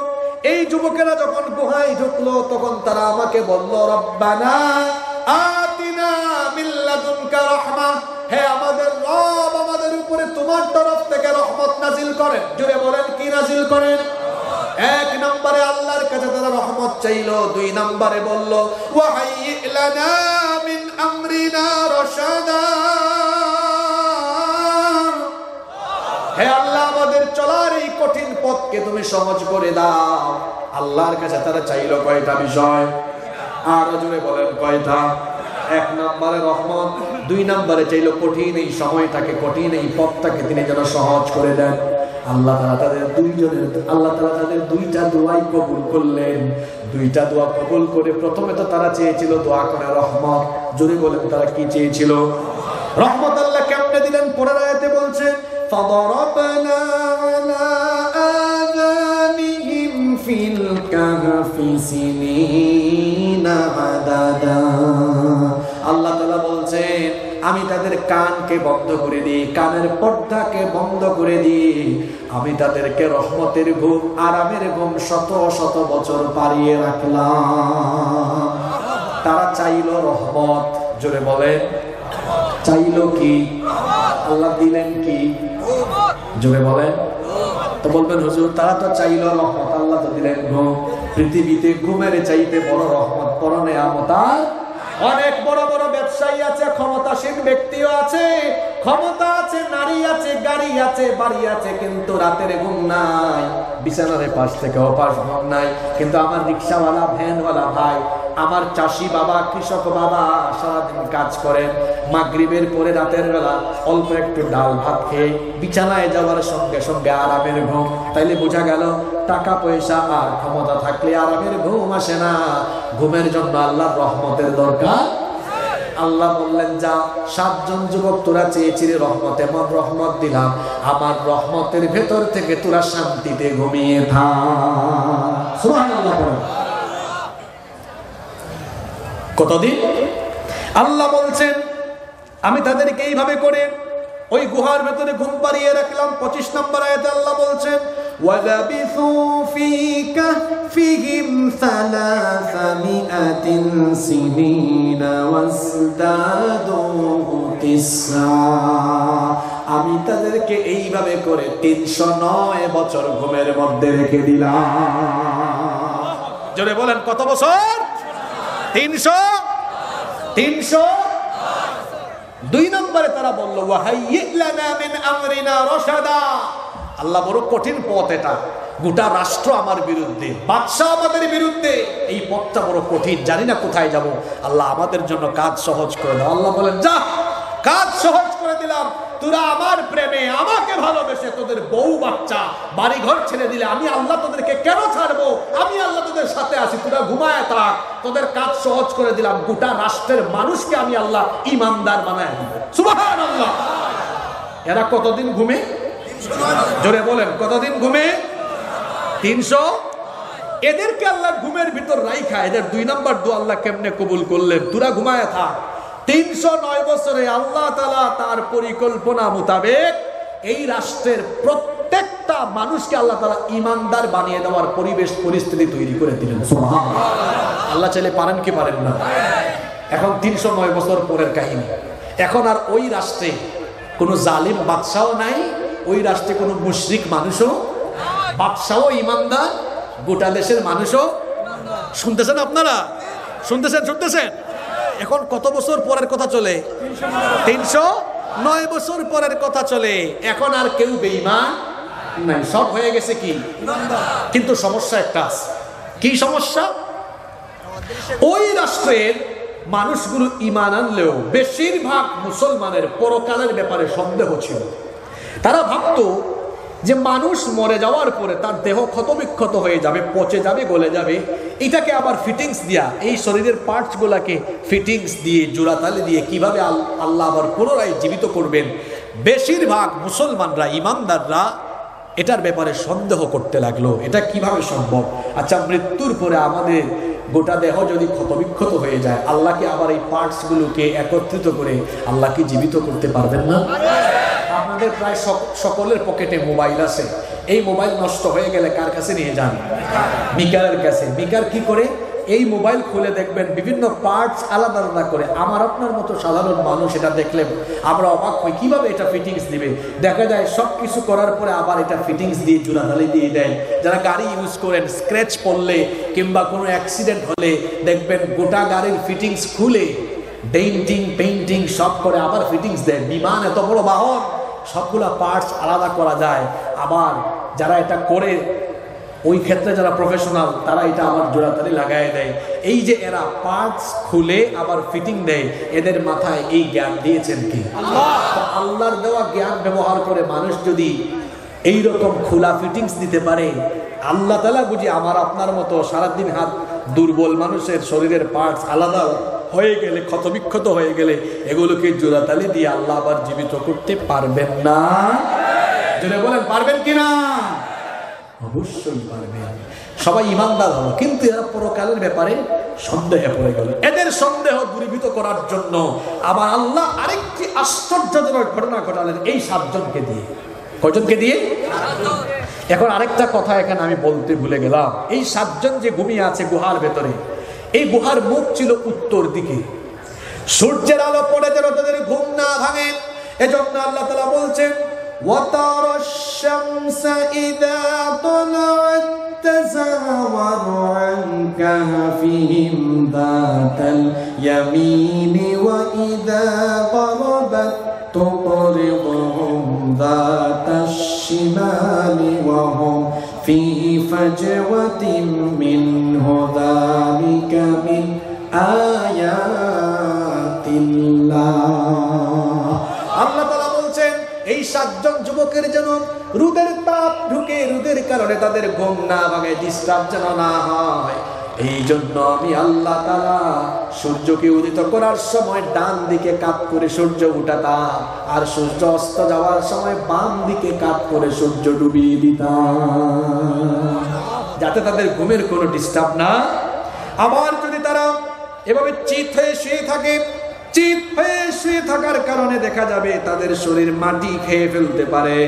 এই যুবকেরা যখন গুহায় ঢুকলো তখন তারা আমাকে বলল রব্বানা আতিনা মিন লাদুনকা রাহমা, হে আমাদের রব আমাদের উপরে তোমার তরফ থেকে রহমত নাজিল করেন। জোরে বলেন কি নাজিল করেন? এক নম্বরে আল্লাহর কাছে তারা রহমত চাইলো, দুই নম্বরে বলল ওয়াহাইয়্যি লানা মিন আমরিনা রাশাদা, হে আল্লাহ আমাদের চলার এই কঠিন পথকে তুমি সহজ করে দাও। আল্লাহর কাছে তারা চাইলো কয়টা বিষয়? আরো জোরে বলেন কয়টা? এক নম্বরে রহমত, দুই নম্বরে চাইলো কঠিন এই সময়টাকে, কঠিন এই পথটাকে তিনি যেন সহজ করে দেন। আল্লাহ তাআলা তাদের দুইটা দোয়াই কবুল করলেন। দুইটা দোয়া কবুল করে প্রথমে তো তারা চেয়েছিল দোয়া করে রহমত। জোরে বলেন তারা কি চেয়েছিল? রহমত। আল্লাহ কেমনে দিলেন? পরের আয়াতে বলছেন فضربنا على آذانهم في الكهف سنين عددا। আল্লাহ তাআলা বলছেন আমি তাদের কানকে বন্ধ করে দিই, কানের পর্দাকে বন্ধ করে দিই, আমি তাদেরকে রহমতের ঘুম, আরামের ঘুম শত শত বছর পাড়িয়ে রাখলাম। তারা চাইলো রহমত। জোরে বলেন চাইলো কি? আল্লাহ দিলেন কি? জোরে বলেন। তো বলবেন হুজুর তারা তো চাইলো রহমত, আল্লাহ তো দিলেন ঘুম। পৃথিবীতে ঘুমের চাইতে বড় রহমত, বড় নেয়ামত আর অনেক বড় বড় ব্যবসায়ী আছে, ক্ষমতাসীন ব্যক্তিও আছে, ক্ষমতা আছে, নারী আছে, গাড়ি আছে, বাড়ি আছে, কিন্তু রাতের ঘুম নাই, বিছানার পাশ থেকে ওপাশ ঘুম নাই। কিন্তু আমার রিক্সাওয়ালা, ভ্যানওয়ালা ভাই, আমার চাষি বাবা, কৃষক বাবা সারাদিন কাজ করেন, মাগরিবের পরে রাতের বেলা অল্প একটু ডাল ভাত খেয়ে বিছানায় যাওয়ার সঙ্গে সঙ্গে আরামের ঘুম। তাইলে বোঝা গেল টাকা পয়সা আর ক্ষমতা থাকলে আরামের ঘুম আসে না। ঘুমের জন্য আল্লাহর রহমতের দরকার। আল্লাহ বললেন যা, 7 জন যুবক তোরা চেয়েছিলি রহমত, এমন রহমত দিলাম, আমার রহমতের ভেতর থেকে তোরা শান্তিতে ঘুমিয়ে থাক। সুবহানাল্লাহ। কতদিন? আল্লাহ বলছেন আমি তাদেরকে এইভাবে করে ওই গুহার ভেতরে ঘুম পাড়িয়ে রাখলাম। 25 নম্বর আয়াতে আল্লাহ বলছেন ওয়ালাবিসু ফি কাহফিহিম 300 সিনিনা ওয়াসদাদু তিসা। আমি তাদেরকে এইভাবে করে 309 বছর ঘুমের মধ্যে রেখে দিলাম। জোরে বলেন কত বছর? 300। 2 নম্বরে তারা বলল ওয়াহাইয়্যি লানা মিন আমরিনা রাশাদা। আল্লাহ বড় কঠিন পথ এটা, গোটা রাষ্ট্র আমার বিরুদ্ধে, বাদশা আমাদের বিরুদ্ধে, এই পথটা বড় কঠিন, জানি না কোথায় যাব, আল্লাহ আমাদের জন্য কাজ সহজ করে দাও। আল্লাহ বলেন যা, কাজ সহজ করে দিলাম, তোরা আমার প্রেমে, আমাকে ভালোবেসে তোদের বউ বাচ্চা বাড়ি ঘর ছেড়ে দিলে আমি আল্লাহ তোদেরকে কেন ছাড়বো? আমি আল্লাহ তোদের সাথে আছি, তোরা ঘুমায় থাক, তোদের কাজ সহজ করে দিলাম। গোটা রাষ্ট্রের মানুষকে আমি আল্লাহ ইমানদার বানায় দিব। সুবহানাল্লাহ। এরা কতদিন ঘুমে? জোরে বলেন কতদিন ঘুমে? 300। এদেরকে আল্লাহ ঘুমের ভিতর রাইখা এদের 2 নম্বর দোয়া আল্লাহ কেমনে কবুল করলেন? তোরা ঘুমায় থাক। 309 বছরে আল্লাহ তাআলা তার পরিকল্পনা মোতাবেক এই রাষ্ট্রের প্রত্যেকটা মানুষকে আল্লাহ তাআলা ইমানদার বানিয়ে দেওয়ার পরিবেশ পরিস্থিতি তৈরি করে দিলেন। সুবহানাল্লাহ। আল্লাহ চাইলে পারেন কি পারেন না? এখন 309 বছর পরের কাহিনী। এখন আর ওই রাষ্ট্রে কোনো জালিম বাদশাও নাই, ওই রাষ্ট্রে কোনো মুশরিক মানুষও, বাদশাও ইমানদার, গোটা দেশের মানুষও। শুনতেছেন আপনারা? শুনতেছেন? এখন কত বছর পরের কথা চলে? 309 বছর পরের কথা চলে। এখন আর কেউ বেঈমান নাই, সব হয়ে গেছে কি ইমানদার। কিন্তু সমস্যা একটা আছে। কি সমস্যা? ওই রাষ্ট্রের মানুষগুলো ঈমান আনলেও বেশিরভাগ মুসলমানের পরকালের ব্যাপারে সন্দেহ ছিল। তারা ভাবতো যে মানুষ মরে যাওয়ার পরে তার দেহ ক্ষতবিক্ষত হয়ে যাবে, পচে যাবে, গলে যাবে, এটাকে আবার ফিটিংস দিয়া, এই শরীরের পার্টস গুলাকে ফিটিংস দিয়ে, জোড়াতালি দিয়ে কিভাবে আল্লাহ আবার পুনরায় জীবিত করবেন, বেশিরভাগ মুসলমানরা, ইমানদাররা এটার ব্যাপারে সন্দেহ করতে লাগলো। এটা কিভাবে সম্ভব? আচ্ছা, মৃত্যুর পরে আমাদের গোটা দেহ যদি ক্ষতবিক্ষত হয়ে যায়, আল্লাহ কি আবার এই পার্টস গুলোকে একত্রিত করে আল্লাহ কি জীবিত করতে পারবেন না? আপনাদের প্রায় সকলের পকেটে মোবাইল আছে। এই মোবাইল নষ্ট হয়ে গেলে কার কাছে নিয়ে যান? বিকারের কাছে। বিকার কি করে? এই মোবাইল খুলে দেখবেন বিভিন্ন পার্টস আলাদা আলাদা করে। আমার আপনার মতো সাধারণ মানুষ এটা দেখলে আমরা অবাক হই, কিভাবে এটা ফিটিংস দিবে। দেখা যায় সব কিছু করার পরে আবার এটা ফিটিংস দিয়ে জোড়াতালি দিয়ে দেয়। যারা গাড়ি ইউজ করেন, স্ক্র্যাচ পড়লে কিংবা কোনো অ্যাক্সিডেন্ট হলে দেখবেন গোটা গাড়ির ফিটিংস খুলে ডেন্টিং পেইন্টিং সব করে আবার ফিটিংস দেয়। বিমান এত বড় বাহন, সবগুলা পার্টস আলাদা করা যায়। আবার যারা এটা করে, ওই ক্ষেত্রে যারা প্রফেশনাল, তারা এটা আবার জোড়াতালি লাগাই দেয়। এই যে এরা পার্টস খুলে আবার ফিটিং দেয়, এদের মাথায় এই জ্ঞান দিয়েছেন কি আল্লাহ? আল্লাহর দেওয়া জ্ঞান ব্যবহার করে মানুষ যদি এইরকম খোলা ফিটিংস দিতে পারে, আল্লাহ তাআলা বুঝি আমার আপনার মতো সারাদিন হাত দুর্বল মানুষের শরীরের পার্টস আলাদা হয়ে গেলে, ক্ষতবিক্ষত হয়ে গেলে, এগুলোকে জোড়াতালি দিয়ে আল্লাহ আবার জীবিত করতে পারবেন না? যদি বলেন পারবেন কিনা? অবশ্যই পারবেন। সবাই ইমানদার হলো, কিন্তু এরা পরকালের ব্যাপারে সন্দেহে পড়ে গেল। এদের সন্দেহ দূরীভূত করার জন্য আবার আল্লাহ আরেকটি আশ্চর্যজনক ঘটনা ঘটালেন এই 7 জনকে দিয়ে। কয়জনকে দিয়ে? এখন আরেকটা কথা এখানে আমি বলতে ভুলে গেলাম। এই 7 জন যে ঘুমিয়ে আছে গুহার ভেতরে, এই গুহার মুখ ছিল উত্তর দিকে। সূর্যের আলো পড়ে যেন তাদের ঘুম না ভাঙে, এজন্য আল্লাহ তাআলা বলছেন, وَتَرَى الشَّمْسَ إِذَا طَلَعَتْ تَزَاوَرُ عَنْ كَهْفِهِمْ ذَاتَ الْيَمِينِ وَإِذَا غَرَبَتْ تُقْرِضُهُمْ ذَاتَ الشِّمَالِ وَهُمْ فِي فَجْوَةٍ مِّنْهُ ذَلِكَ مِنْ آيَاتِ اللَّهِ। আল্লাহ তাআলা বলছেন, এই 7 জন যুবকের যেন রোদের তাপ ঢুকে, রোদের কারণে তাদের ঘুম না ভাঙে, ডিস্টার্ব যেন না হয়। এই জন্য আমি আল্লাহ তাআলা সূর্যকে উদিত করার সময় ডান দিকে কাত করে সূর্য উঠাতাম, আর সূর্য অস্ত যাওয়ার সময় বাম দিকে কাত করে সূর্য ডুবিয়ে দিতাম, যাতে তাদের ঘুমের কোনো ডিস্টার্ব না। আবার যদি তারা এভাবে চিত হয়ে শুয়ে থাকে, চিত হয়ে শুয়ে থাকার কারণে দেখা যাবে তাদের শরীর মাটি খেয়ে ফেলতে পারে,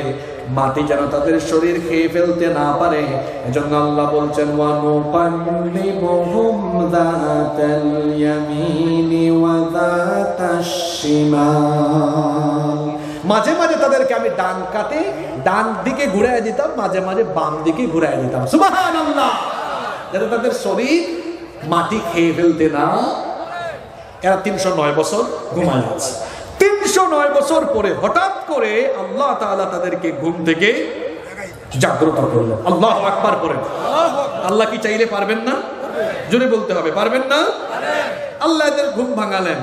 মাটি যেন তাদের শরীর খেয়ে ফেলতে না পারে। এজন্য আল্লাহ বলছেন, ওয়ানুকাল্লিবুহুম যাতাল ইয়ামিনি ওয়া যাতাশ শিমাল। মাঝে মাঝে তাদেরকে আমি ডান কাতে ডান দিকে ঘুরায় দিতাম, মাঝে মাঝে বাম দিকে ঘুরায় দিতাম। সুবহানাল্লাহ, যাতে তাদের শরীর মাটি খেয়ে ফেলতে না। এরা 309 বছর ঘুমায় আছে। 309 বছর পরে হঠাৎ করে আল্লাহ তাআলা তাদেরকে ঘুম থেকে জাগ্রত করলেন। আল্লাহু আকবার পড়েন। আল্লাহ কি চাইলে পারবেন না? জোরে বলতে হবে, পারবেন না? আল্লাহ এদের ঘুম ভাঙালেন।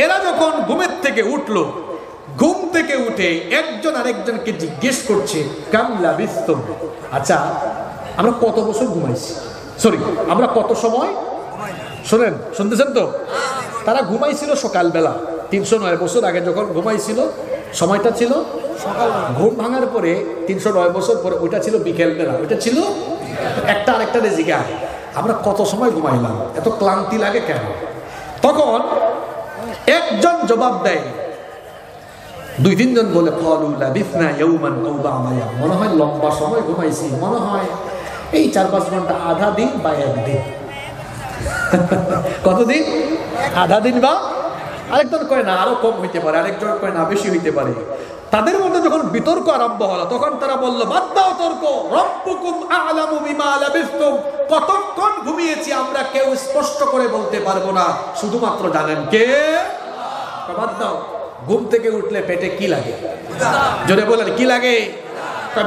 এরা যখন ঘুমের থেকে উঠলো, ঘুম থেকে উঠে একজন আরেকজনকে জিজ্ঞেস করছে, কাম লাবিস্তুম, আচ্ছা আমরা কত বছর ঘুমাইছি, সরি আমরা কত সময়, শোনেন, শুনতেছেন তো? তারা ঘুমাইছিল সকালবেলা, 309 বছর আগে যখন ঘুমাইছিল সময়টা ছিল সকালবেলা। ঘুম ভাঙার পরে 309 বছর পরে ওইটা ছিল বিকেলবেলা, ওইটা ছিল একটা আরেকটা রেজিগা। আমরা কত সময় ঘুমাইলাম, এত ক্লান্তি লাগে কেন? তখন একজন জবাব দেয়, 2-3 জন বলে, ক্বালু লাবিসনা ইয়াওমান আও বা'দা ইয়াওম, মনে হয় লম্বা সময় ঘুমাইছি, মনে হয় এই 4-5 ঘন্টা, আধা দিন বা একদিন। কতদিন? আধা দিন বা আরেকজন কয় না আরো কম হইতে পারে, আরেকজন কয় না বেশি হইতে পারে। তাদের মধ্যে যখন বিতর্ক আরম্ভ হলো, তখন তারা বলল, বাদ দাও তর্ক, রব্বুকুম আ'লামু বিমা লাবিসতুম, কতক্ষণ ঘুমিয়েছি আমরা কেউ স্পষ্ট করে বলতে পারবো না, শুধুমাত্র জানেন কে? বাদ দাও। ঘুম থেকে উঠলে পেটে কি লাগে? জোরে বলেন, কি লাগে?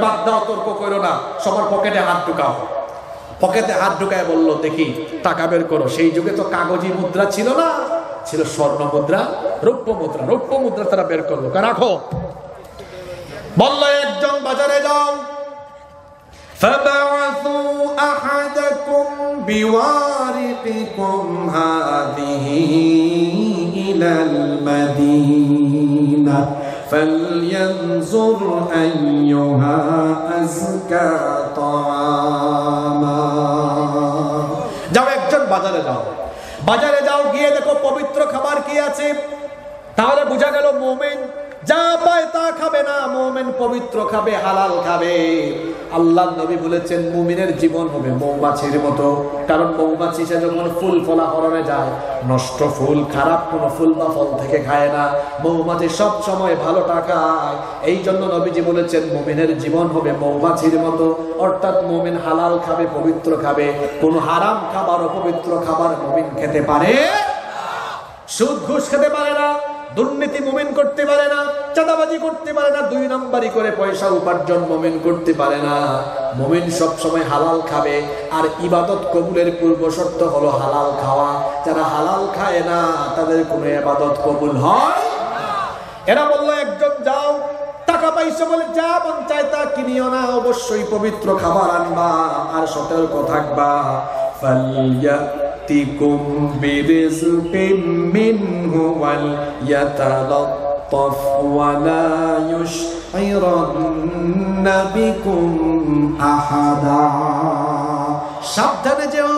বাদ দাও, তর্ক করো না, সবার পকেটে হাত ঢুকাও। পকেটে হাত ঢুকায় বলল, দেখি টাকা বের করো। সেই যুগে তো কাগজি মুদ্রা ছিল না, ছিল স্বর্ণ মুদ্রা, রৌপ্য মুদ্রা। রৌপ্য মুদ্রা তারা বের করলো, রাখো। বলল, একজন বাজারে যাও, فبعثوا أحدكم بوارقكم هذه إلى المدينة فلينظر أيها أزكى طعاما যাও একজন বাজারে যাও গিয়ে দেখো পবিত্র খাবার কি আছে। তাহলে বোঝা গেল মুমিন যা পায় তা খাবে না, মুমিন পবিত্র খাবে, হালাল খাবে। আল্লাহর নবী বলেছেন মুমিনের জীবন হবে মৌমাছির মতো, কারণ মৌমাছি সে যখন ফুল ফলাহরণে যায় নষ্ট ফুল খারাপ কোন ফুল বা ফল থেকে খায় না, মৌমাছি সব সময় ভালোটা খায়। এই জন্য নবীজি বলেছেন মুমিনের জীবন হবে মৌমাছির মতো, অর্থাৎ মুমিন হালাল খাবে, পবিত্র খাবে, কোন হারাম খাবার অপবিত্র খাবার মুমিন খেতে পারে, সুদ ঘুষ খেতে পারে না, দুর্নীতি মুমিন করতে পারে না, চাঁদাবাজি করতে পারে না, দুই নম্বরই করে পয়সা উপার্জন মুমিন করতে পারে না। মুমিন সব সময় হালাল খাবে, আর ইবাদত কবুলের পূর্ব শর্ত হলো হালাল খাওয়া। যারা হালাল খায় না তাদের কোনো ইবাদত কবুল হয় না। এরা বললো একজন যাও টাকা পয়সা বলে যা মন চায় তা কিনিও না, অবশ্যই পবিত্র খাবার আনবা আর সতর্ক থাকবা। فَلْيَأْتِكُمْ بِرِزْقٍ مِّنْهُ وَلْيَتَلَطَّفْ وَلَا يُشْعِرَنَّ بِكُمْ أَحَدًا সাবধানে যেও,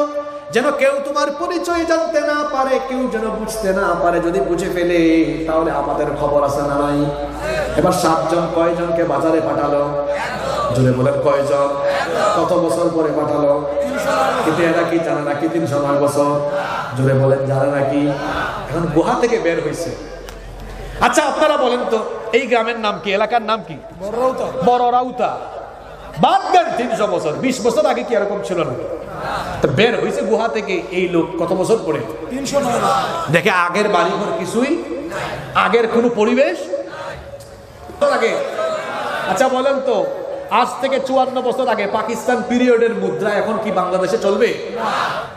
যেন কেউ তোমার পরিচয় জানতে না পারে, কেউ যেন বুঝতে না পারে। যদি বুঝে ফেলে তাহলে আমাদের খবর আছে না নাই? এবার 7 জন কয়জনকে বাজারে পাঠালো? জোরে বলেন কয়জন? কত বছর পরে পাঠালো? কিন্তু এরা কি জানে নাকি 309 বছর? জোরে বলেন জানে নাকি? এখন গুহা থেকে বের হয়েছে। আচ্ছা আপনারা বলেন তো এই গ্রামের নাম কি, এলাকার নাম কি? বড় রাউতা। বাদ দেন 300 বছর, 20 বছর আগে কি এরকম ছিল না? বের হয়েছে গুহা থেকে এই লোক কত বছর পরে? 309। দেখে আগের বাড়িঘর কিছুই, আগের কোনো পরিবেশ আগে। আচ্ছা বলেন তো আজ থেকে 54 বছর আগে পাকিস্তান পিরিয়ডের মুদ্রা এখন কি বাংলাদেশে চলবে?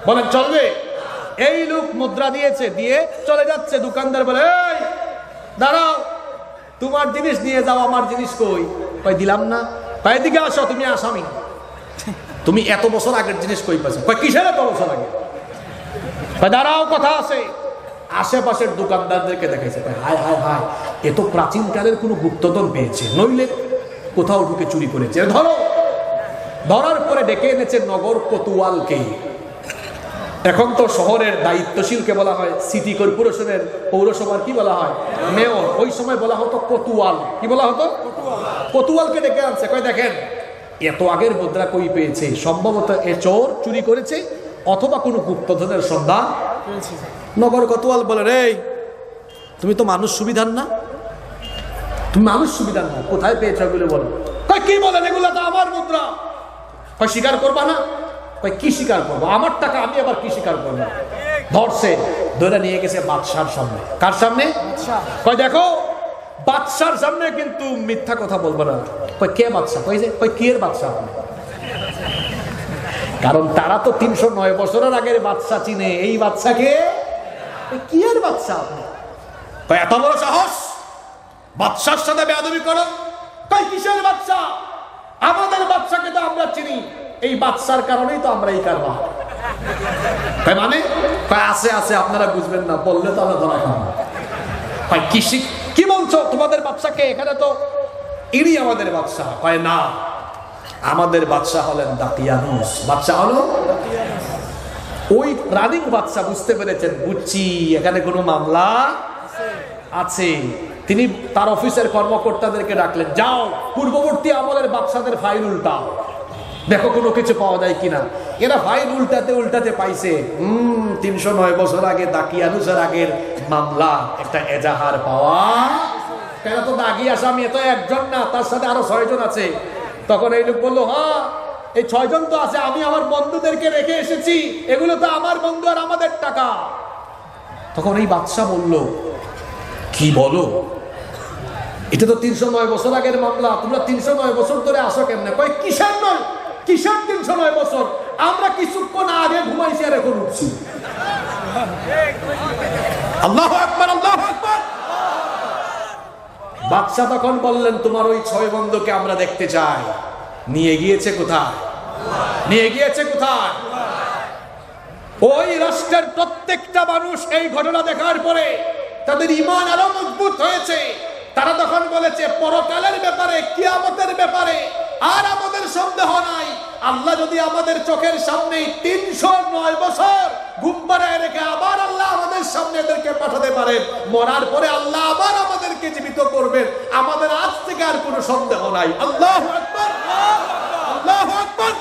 বলেন চলবে? এই লোক মুদ্রা দিয়েছে, দিয়ে চলে যাচ্ছে। দোকানদার বলে এই দাঁড়াও, তোমার জিনিস নিয়ে যাও, আমার জিনিস কই? কই দিলাম না। কই দিকে আসো, তুমি আসামি, তুমি এত বছর আগের জিনিস কই পাচ্ছ? কই কিসের এত বছর আগে? কই দাঁড়াও কথা আছে। আশেপাশের দোকানদারদেরকে দেখাইছে, হায় হায় হায়, এ তো প্রাচীনকালের কোনো গুপ্তধন পেয়েছে, নইলে কোথাও ঢুকে চুরি করেছে, ধরো। ধরার পরে ডেকে এনেছে নগর কোতোয়ালকে। এখন তো শহরের দায়িত্বশীলকে বলা হয় সিটি কর্পোরেশনের, পৌরসভার কি বলা হয়? মেয়র। ওই সময় বলা হতো কোতোয়াল। কি বলা হতো? কোতোয়ালকে ডেকে আনছে। কই দেখেন এত আগের মুদ্রা কই পেয়েছে? সম্ভবত এ চোর চুরি করেছে অথবা কোনো গুপ্তধনের সন্ধান। নগর কোতোয়াল বলে এই তুমি তো মানুষ সুবিধার না, তুমি মানুষ সুবিধার না, কোথায় পেয়েছ এগুলো বলো? কই কি বলেন, এগুলো তো আমার মুদ্রা। কই স্বীকার করবা না? কই কি স্বীকার করবো? আমার টাকা, আমি আবার কি স্বীকার করবো? ধরছে, ধরে নিয়ে গেছে বাদশার সামনে। কার সামনে? কই দেখো বাদশার সামনে কিন্তু মিথ্যা কথা বলবো না। কই কে বাদশা? কই যে কই কি এর বাদশা? কারণ তারা তো 309 বছরের আগের বাদশা চিনে, এই বাদশাকে কি এর বাদশা আপনি? কই এত বড় সাহস বাদশার সাথে বেয়াদবি করো? কই কিসের বাদশা? আমাদের বাদশাকে তো আমরা চিনি, এই বাদশার কারণেই তো আমরা এই কারবার। কই মানে? কই আছে আছে, আপনারা বুঝবেন না, বললে তো আমরা ধরা খাবো। কই কি বলছো? তোমাদের বাদশাকে? এখানে তো ইনি আমাদের বাদশা। কয় না, আমাদের বাদশা হলেন দাকিয়ানুস। বাদশা হলো ওই রানিং বাদশা। বুঝতে পেরেছেন? বুঝছি, এখানে কোনো মামলা আছে। তিনি তার অফিসের কর্মকর্তাদেরকে ডাকলেন, যাও পূর্ববর্তী আমলের বাদশাদের ফাইল উল্টাও, দেখো কোনো কিছু পাওয়া যায় কিনা। এরা ফাইল উল্টাতে উল্টাতে পাইছে 309 বছর আগে দাকিয়ানুসের আগের মামলা একটা এজাহার পাওয়া। কেন তো দাগি আসামি এত একজন না, তার সাথে আরো 6 জন আছে। তখন এই লোক বললো, হ্যাঁ এই 6 জন তো আছে, আমি আমার বন্ধুদেরকে রেখে এসেছি, এগুলো তো আমার বন্ধু আর আমাদের টাকা। তখন এই বাদশা বলল, কি বলো? এটা তো 309 বছর আগের মামলা, তোমরা 309 বছর ধরে আসো কেমনে? কয় কিসের নয়, কিসের 309 বছর? আমরা কিছুক্ষণ আগে ঘুমাইছি আর এখন উঠছি। আল্লাহু আকবার, আল্লাহু আকবার। বাদশা তখন বললেন, তোমার ওই 6 বন্ধুকে আমরা দেখতে চাই। নিয়ে গিয়েছে কোথায়? নিয়ে গিয়েছে কোথায়? ওই রাষ্ট্রের প্রত্যেকটা মানুষ এই ঘটনা দেখার পরে তাদের ঈমান আরো মজবুত হয়েছে। তারা তখন বলেছে পরকালের ব্যাপারে, কিয়ামতের ব্যাপারে আর আমাদের সন্দেহ নাই। আল্লাহ যদি আমাদের চোখের সামনে 309 বছর ঘুম পাড়ায় রেখে আবার আল্লাহ আমাদের সামনে এদেরকে পাঠাতে পারেন, মরার পরে আল্লাহ আবার আমাদেরকে জীবিত করবেন, আমাদের আজ থেকে আর কোনো সন্দেহ নাই। আল্লাহু আকবার, আল্লাহু আকবার।